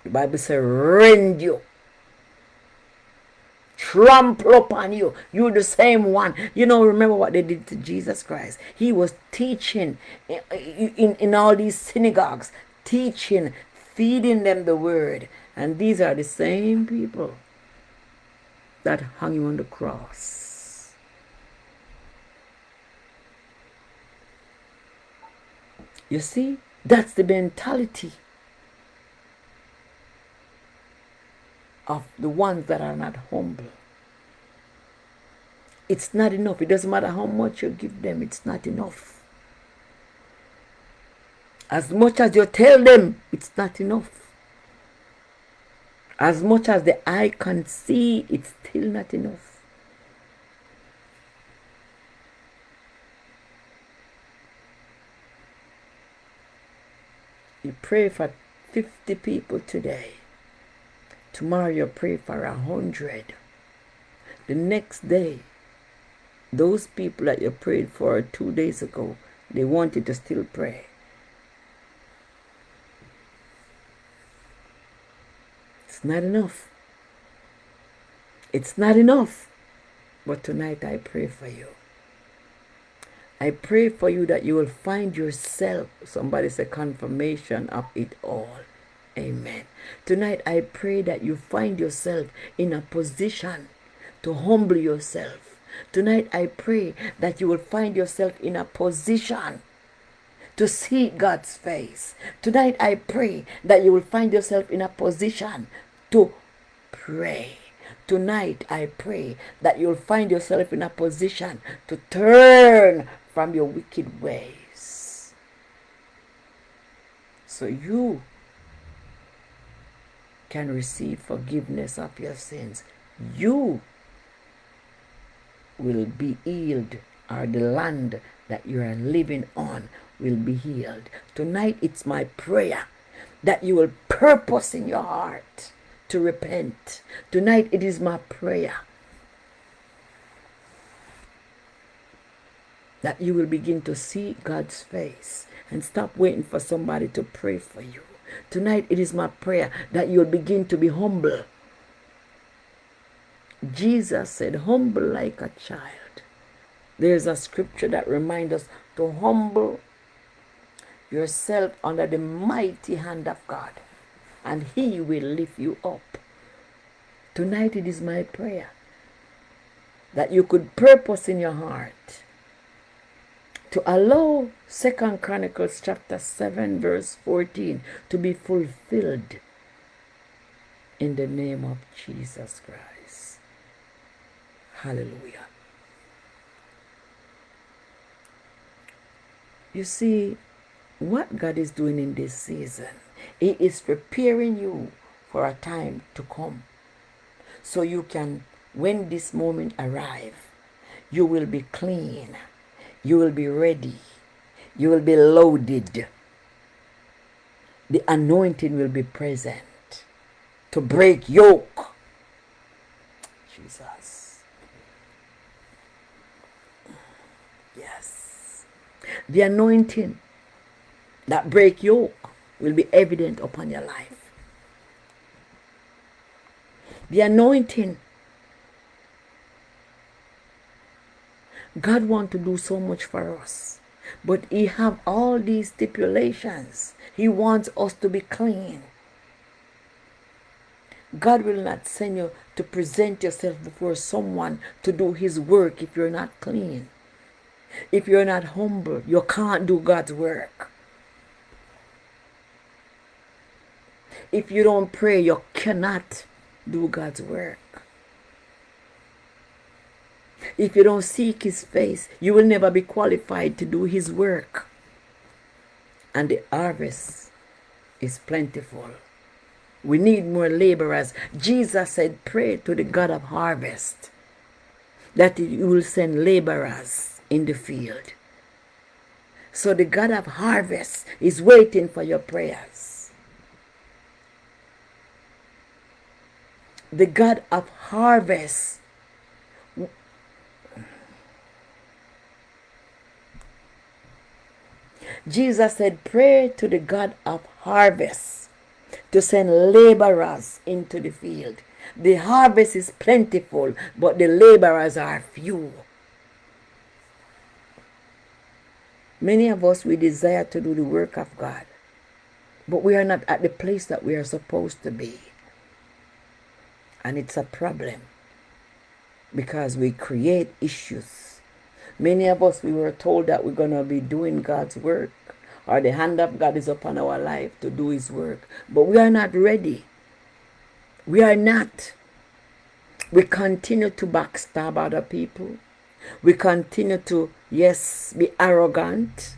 The Bible says, rend you. Trample upon you. You're the same one. You know, remember what they did to Jesus Christ. He was teaching in all these synagogues. Teaching, feeding them the word. And these are the same people that hung him on the cross. You see, that's the mentality of the ones that are not humble. It's not enough. It doesn't matter how much you give them, it's not enough. As much as you tell them, it's not enough. As much as the eye can see, it's still not enough. You pray for 50 people today. Tomorrow you pray for 100. The next day, those people that you prayed for 2 days ago, they want you to still pray. It's not enough. It's not enough. But tonight I pray for you. I pray for you that you will find yourself, somebody say, confirmation of it all. Amen. Tonight I pray that you find yourself in a position to humble yourself. Tonight I pray that you will find yourself in a position to see God's face. Tonight I pray that you will find yourself in a position to pray. Tonight I pray that you'll find yourself in a position to turn from your wicked ways, so you can receive forgiveness of your sins. You will be healed, or the land that you are living on will be healed. Tonight it's my prayer that you will purpose in your heart to repent. Tonight it is my prayer that you will begin to see God's face and stop waiting for somebody to pray for you. Tonight it is my prayer that you'll begin to be humble. Jesus said, humble like a child. There's a scripture that reminds us to humble yourself under the mighty hand of God, and He will lift you up. Tonight it is my prayer that you could purpose in your heart to allow 2 Chronicles chapter 7 verse 14 to be fulfilled in the name of Jesus Christ. Hallelujah. You see, what God is doing in this season, He is preparing you for a time to come. So you can, when this moment arrives, you will be clean. You will be ready. You will be loaded. The anointing will be present to break yoke. Jesus. Yes. The anointing that break yoke will be evident upon your life. The anointing. God wants to do so much for us, but He have all these stipulations. He wants us to be clean. God will not send you to present yourself before someone to do His work if you're not clean. If you're not humble, you can't do God's work. If you don't pray, you cannot do God's work. If you don't seek His face, you will never be qualified to do His work. And the harvest is plentiful. We need more laborers. Jesus said, pray to the God of harvest that He will send laborers in the field. So the God of harvest is waiting for your prayers. The God of harvest . Jesus said, pray to the God of harvest to send laborers into the field. The harvest is plentiful, but the laborers are few. Many of us, we desire to do the work of God, but we are not at the place that we are supposed to be. And it's a problem because we create issues. Many of us, we were told that we're going to be doing God's work or the hand of God is upon our life to do His work. But we are not ready. We are not. We continue to backstab other people. We continue to, yes, be arrogant.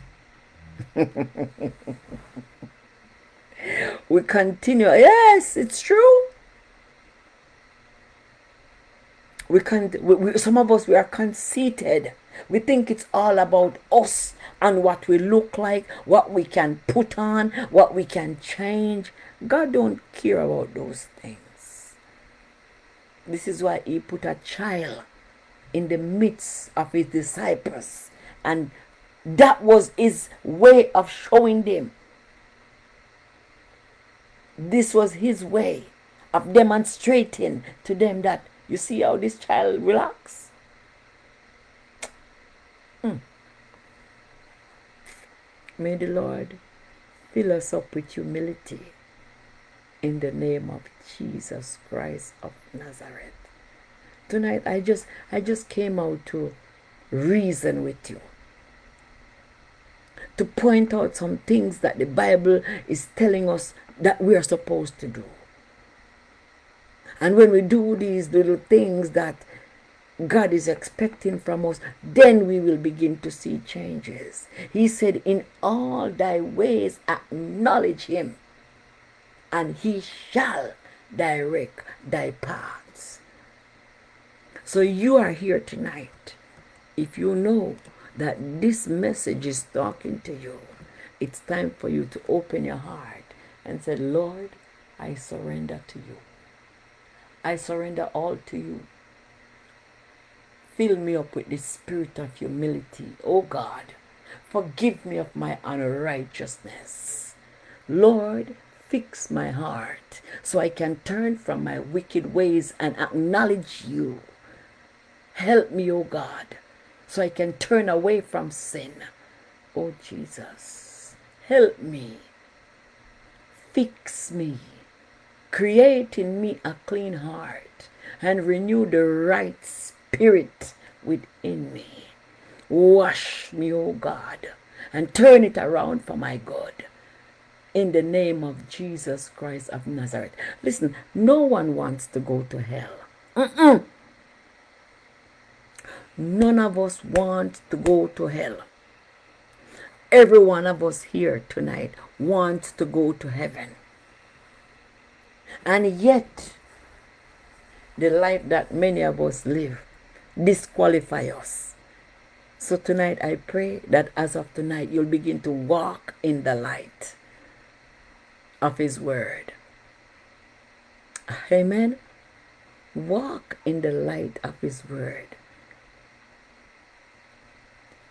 We continue, yes, it's true. Some of us, we are conceited. We think it's all about us and what we look like, what we can put on, what we can change. God don't care about those things. This is why He put a child in the midst of His disciples, and that was His way of showing them. This was His way of demonstrating to them that, you see how this child relax? May the Lord fill us up with humility in the name of Jesus Christ of Nazareth. Tonight I just came out to reason with you, to point out some things that the Bible is telling us that we are supposed to do. And when we do these little things that God is expecting from us, then we will begin to see changes. He said, in all thy ways acknowledge Him, and He shall direct thy paths. So you are here tonight. If you know that this message is talking to you, it's time for you to open your heart and say, Lord, I surrender to you. I surrender all to you. Fill me up with the spirit of humility. Oh God, forgive me of my unrighteousness. Lord, fix my heart so I can turn from my wicked ways and acknowledge you. Help me, oh God, so I can turn away from sin. Oh Jesus, help me. Fix me. Create in me a clean heart and renew the right spirit within me. Wash me, O God, and turn it around for my good. In the name of Jesus Christ of Nazareth. Listen, no one wants to go to hell. None of us want to go to hell. Every one of us here tonight wants to go to heaven. And yet, the life that many of us live disqualify us. So tonight I pray that as of tonight you'll begin to walk in the light of His word. Amen. Walk in the light of His word.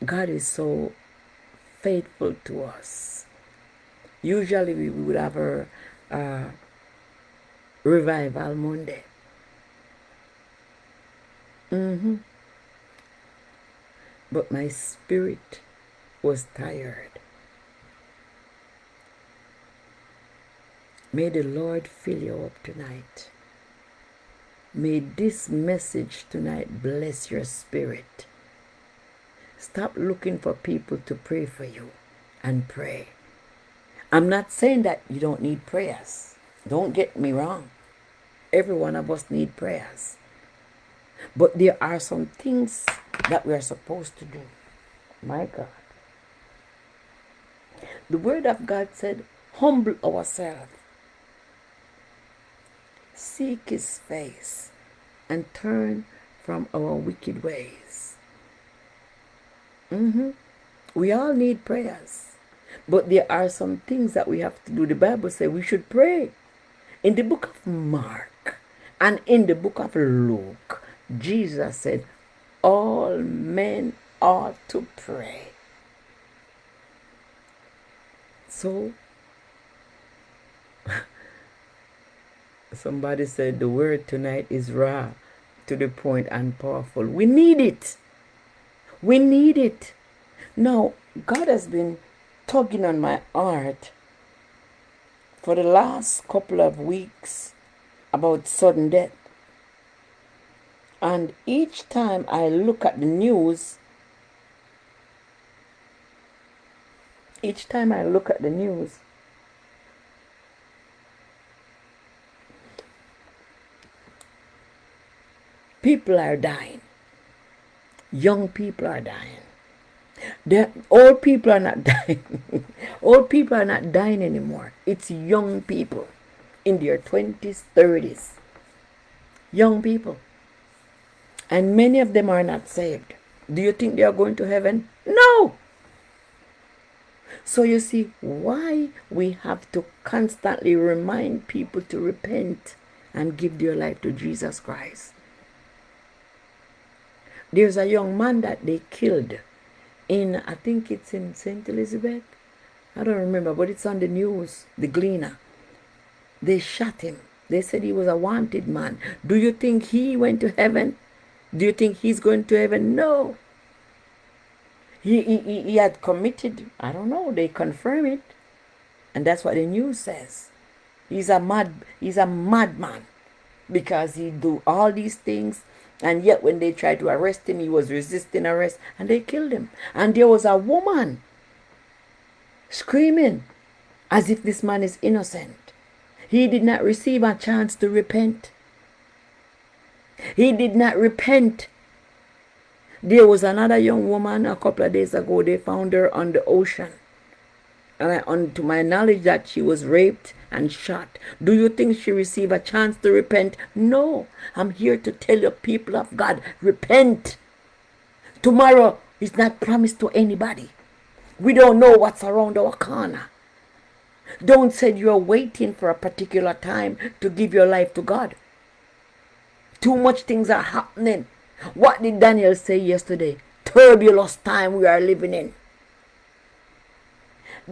God is so faithful to us. Usually we would have a revival Monday. But my spirit was tired. May the Lord fill you up tonight. May this message tonight bless your spirit. Stop looking for people to pray for you and pray. I'm not saying that you don't need prayers. Don't get me wrong. Every one of us need prayers. But there are some things that we are supposed to do. My God. The word of God said, humble ourselves. Seek His face and turn from our wicked ways. We all need prayers. But there are some things that we have to do. The Bible says we should pray. In the book of Mark and in the book of Luke, Jesus said, all men ought to pray. So, somebody said the word tonight is raw, to the point, and powerful. We need it. We need it. Now, God has been tugging on my heart for the last couple of weeks about sudden death. And each time I look at the news, Each time I look at the news, people are dying. Young people are dying. Old people are not dying. Old people are not dying anymore. It's young people in their 20s, 30s. Young people. And many of them are not saved. Do you think they are going to heaven? No. So you see why we have to constantly remind people to repent and give their life to Jesus Christ. There's a young man that they killed in, I think it's in St. Elizabeth. I don't remember, but it's on the news, the Gleaner. They shot him. They said he was a wanted man. Do you think he went to heaven? Do you think he's going to heaven? No. He had committed, I don't know, they confirm it. And that's what the news says. He's a madman because he do all these things, and yet when they tried to arrest him, he was resisting arrest, and they killed him. And there was a woman screaming as if this man is innocent. He did not receive a chance to repent. He did not repent. There was another young woman a couple of days ago. They found her on the ocean. And to my knowledge that she was raped and shot. Do you think she received a chance to repent? No. I'm here to tell you, people of God, repent. Tomorrow is not promised to anybody. We don't know what's around our corner. Don't say you're waiting for a particular time to give your life to God. Too much things are happening. What did Daniel say yesterday? Turbulent time we are living in.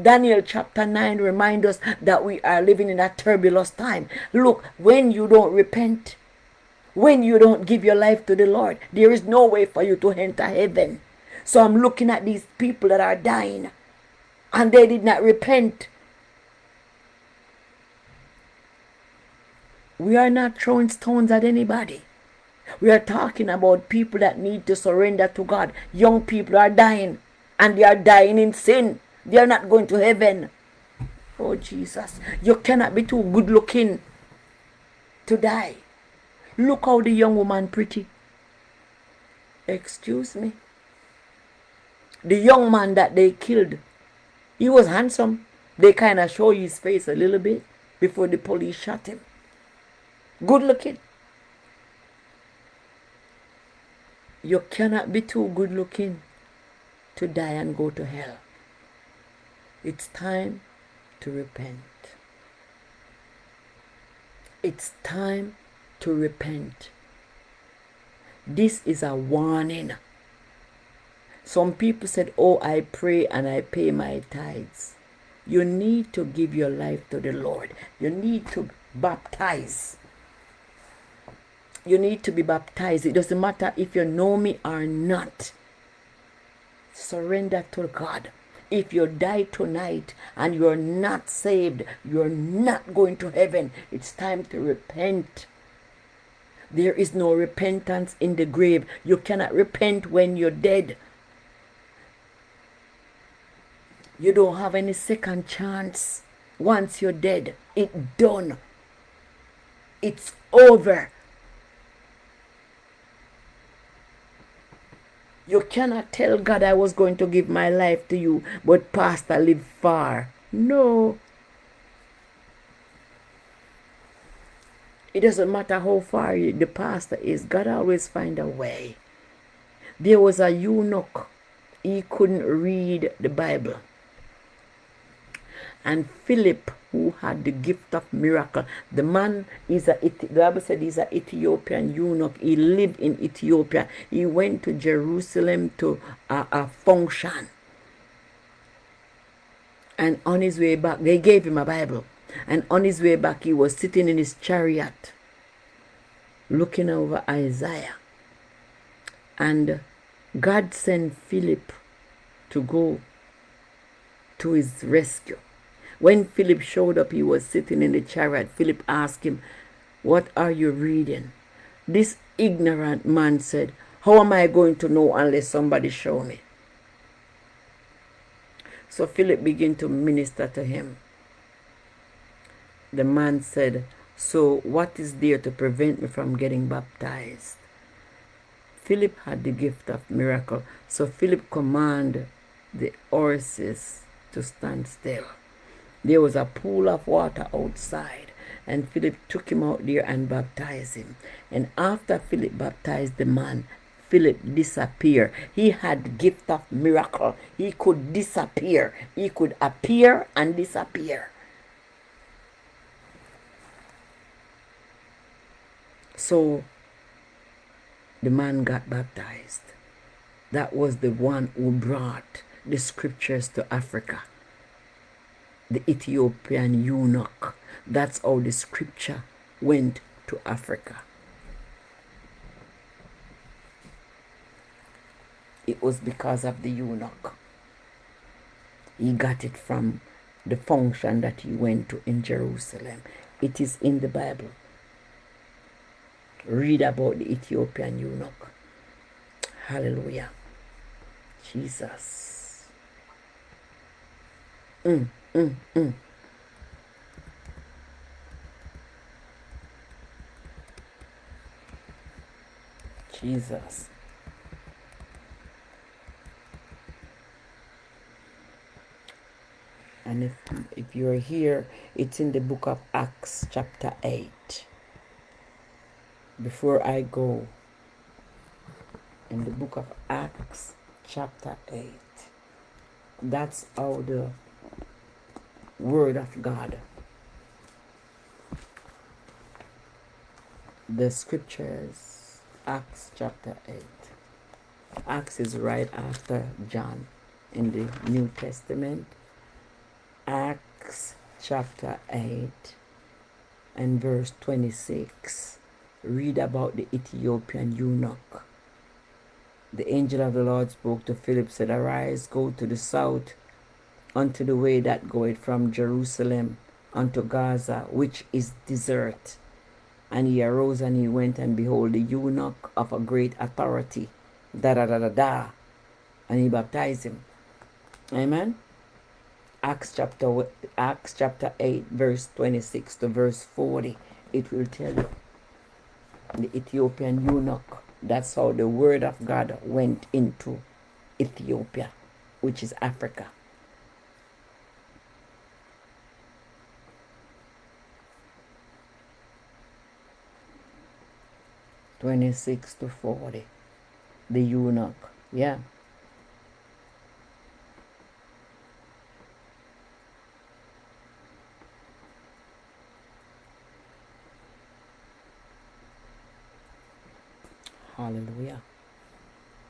Daniel chapter 9 reminds us that we are living in a turbulent time. Look, when you don't repent, when you don't give your life to the Lord, there is no way for you to enter heaven. So I'm looking at these people that are dying and they did not repent. We are not throwing stones at anybody. We are talking about people that need to surrender to God. Young people are dying, and they are dying in sin. They are not going to heaven. Oh, Jesus. You cannot be too good looking to die. Look how the young woman pretty. Excuse me. The young man that they killed, he was handsome. They kind of show his face a little bit before the police shot him. Good looking. You cannot be too good looking to die and go to hell. It's time to repent. It's time to repent. This is a warning. Some people said, oh, I pray and I pay my tithes. You need to give your life to the Lord. You need to baptize. You need to be baptized. It doesn't matter if you know me or not. Surrender to God. If you die tonight and you're not saved, you're not going to heaven. It's time to repent. There is no repentance in the grave. You cannot repent when you're dead. You don't have any second chance. Once you're dead, it's done. It's over. You cannot tell God, I was going to give my life to you, but pastor live far. No. It doesn't matter how far the pastor is. God always find a way. There was a eunuch. He couldn't read the Bible. And Philip, who had the gift of miracle, the man is the Bible said he's an Ethiopian eunuch. He lived in Ethiopia. He went to Jerusalem to a function. And on his way back, they gave him a Bible. And on his way back, he was sitting in his chariot, looking over Isaiah. And God sent Philip to go to his rescue. When Philip showed up, he was sitting in the chariot. Philip asked him, what are you reading? This ignorant man said, how am I going to know unless somebody show me? So Philip began to minister to him. The man said, "So what is there to prevent me from getting baptized?" Philip had the gift of miracle. So Philip commanded the horses to stand still. There was a pool of water outside, and Philip took him out there and baptized him. And after Philip baptized the man, Philip disappeared. He had the gift of miracle. He could disappear. He could appear and disappear. So the man got baptized. That was the one who brought the scriptures to Africa. The Ethiopian eunuch. That's how the scripture went to Africa. It was because of the eunuch. He got it from the function that he went to in Jerusalem. It is in the Bible. Read about the Ethiopian eunuch. Hallelujah. Jesus. Jesus. And if you're here, it's in the book of Acts chapter 8. Before I go, in the book of Acts chapter 8, that's how the word of God, the scriptures, Acts chapter 8. Acts is right after John in the New Testament. Acts chapter 8 and verse 26. Read about the Ethiopian eunuch. The angel of the Lord spoke to Philip, said, "Arise, go to the south, unto the way that goeth from Jerusalem unto Gaza, which is desert." And he arose and he went, and behold, the eunuch of a great authority, and he baptized him. Amen. Acts chapter 8, verse 26 to verse 40. It will tell you the Ethiopian eunuch. That's how the word of God went into Ethiopia, which is Africa. (26 to 40). The eunuch. Yeah. Hallelujah.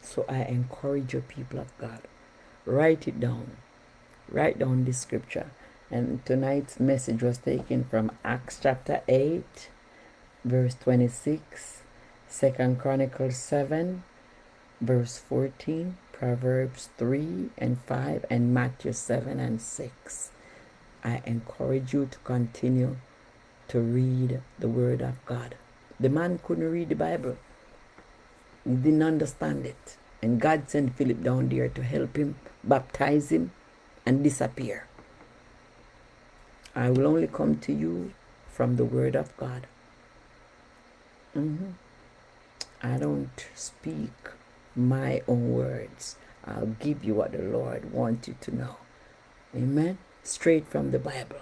So I encourage you, people of God, write it down. Write down this scripture. And tonight's message was taken from Acts chapter 8, verse 26, 2 Chronicles 7, verse 14, Proverbs 3 and 5, and Matthew 7 and 6. I encourage you to continue to read the word of God. The man couldn't read the Bible. He didn't understand it. And God sent Philip down there to help him, baptize him, and disappear. I will only come to you from the word of God. I don't speak my own words. I'll give you what the Lord wants you to know. Amen. Straight from the Bible.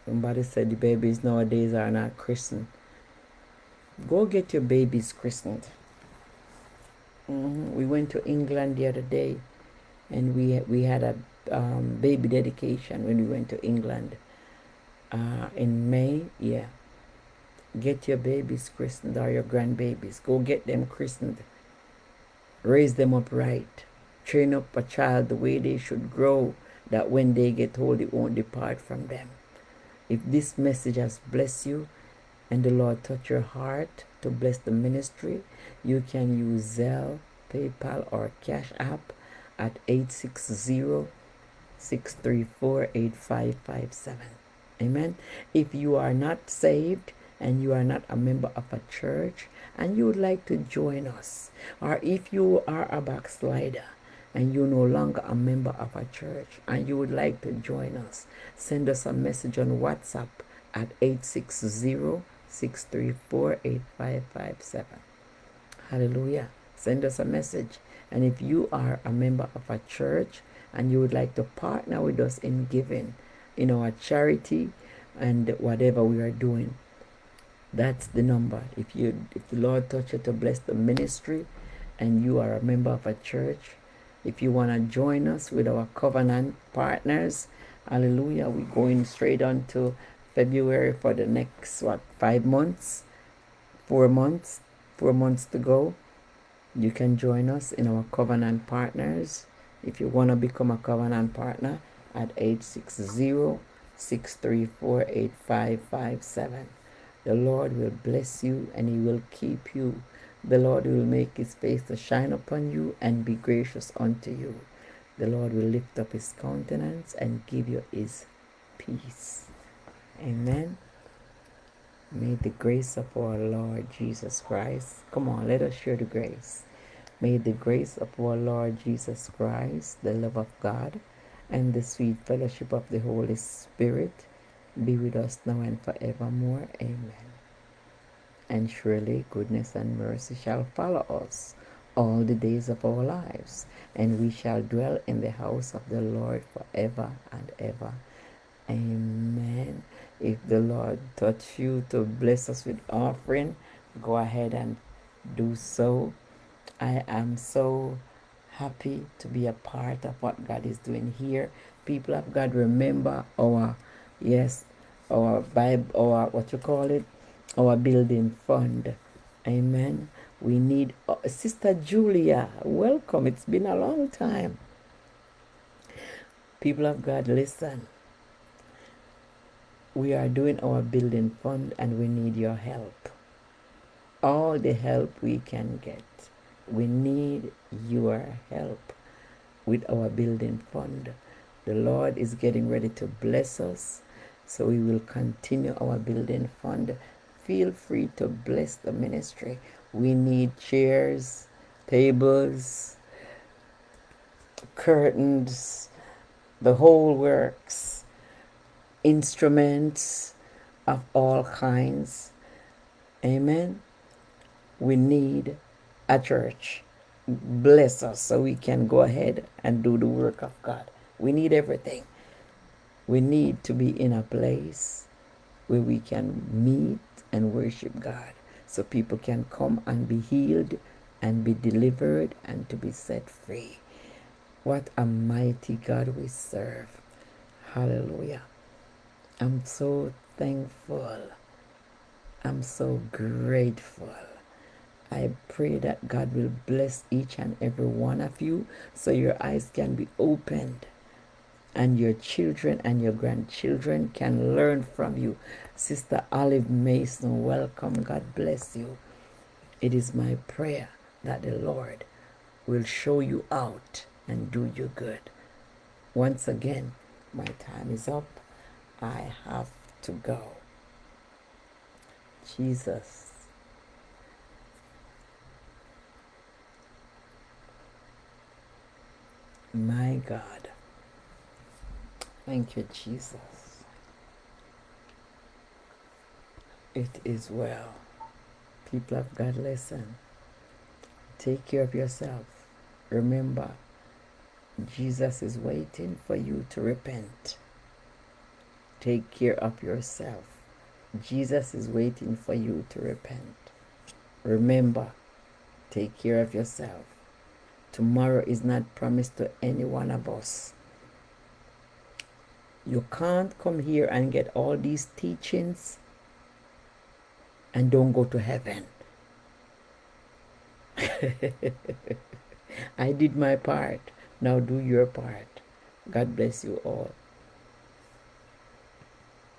Somebody said the babies nowadays are not christened. Go get your babies christened. We went to England the other day, and we had a baby dedication when we went to England in May. Yeah. Get your babies christened, or your grandbabies. Go get them christened. Raise them up right. Train up a child the way they should grow, that when they get old, it won't depart from them. If this message has blessed you, and the Lord touch your heart to bless the ministry, you can use Zelle, PayPal, or Cash App at 860-634-8557. Amen. If you are not saved and you are not a member of a church and you would like to join us, or if you are a backslider and you're no longer a member of a church and you would like to join us, send us a message on WhatsApp at 860-634-8557. Hallelujah. Send us a message. And if you are a member of a church and you would like to partner with us in giving in our charity and whatever we are doing, that's the number. If the Lord touch you to bless the ministry and you are a member of a church, if you want to join us with our covenant partners, hallelujah, we're going straight on to February for the next 5 months, 4 months to go. You can join us in our covenant partners if you want to become a covenant partner at 860-634-8557. The Lord will bless you and he will keep you. The Lord will make his face to shine upon you and be gracious unto you. The Lord will lift up his countenance and give you his peace. Amen. May the grace of our Lord Jesus Christ, come on, let us share the grace. May the grace of our Lord Jesus Christ, the love of God, and the sweet fellowship of the Holy Spirit be with us now and forevermore. Amen. And surely goodness and mercy shall follow us all the days of our lives, and we shall dwell in the house of the Lord forever and ever. Amen. If the Lord touch you to bless us with offering, go ahead and do so. I am so happy to be a part of what God is doing here. People of God, remember our Bible, our building fund. Amen. We need Sister Julia. Welcome. It's been a long time. People of God, listen. We are doing our building fund and we need your help. All the help we can get. We need your help with our building fund. The Lord is getting ready to bless us, so we will continue our building fund. Feel free to bless the ministry. We need chairs, tables, curtains, the whole works, instruments of all kinds. Amen. We need a church. Bless us so we can go ahead and do the work of God. We need everything. We need to be in a place where we can meet and worship God, so people can come and be healed and be delivered and to be set free. What a mighty God we serve. Hallelujah. I'm so thankful. I'm so grateful. I pray that God will bless each and every one of you so your eyes can be opened and your children and your grandchildren can learn from you. Sister Olive Mason, welcome. God bless you. It is my prayer that the Lord will show you out and do you good. Once again, my time is up. I have to go. Jesus. My God. Thank you, Jesus. It is well. People of God, listen. Take care of yourself. Remember, Jesus is waiting for you to repent. Take care of yourself. Jesus is waiting for you to repent. Remember, take care of yourself. Tomorrow is not promised to any one of us. You can't come here and get all these teachings and don't go to heaven. I did my part. Now do your part. God bless you all.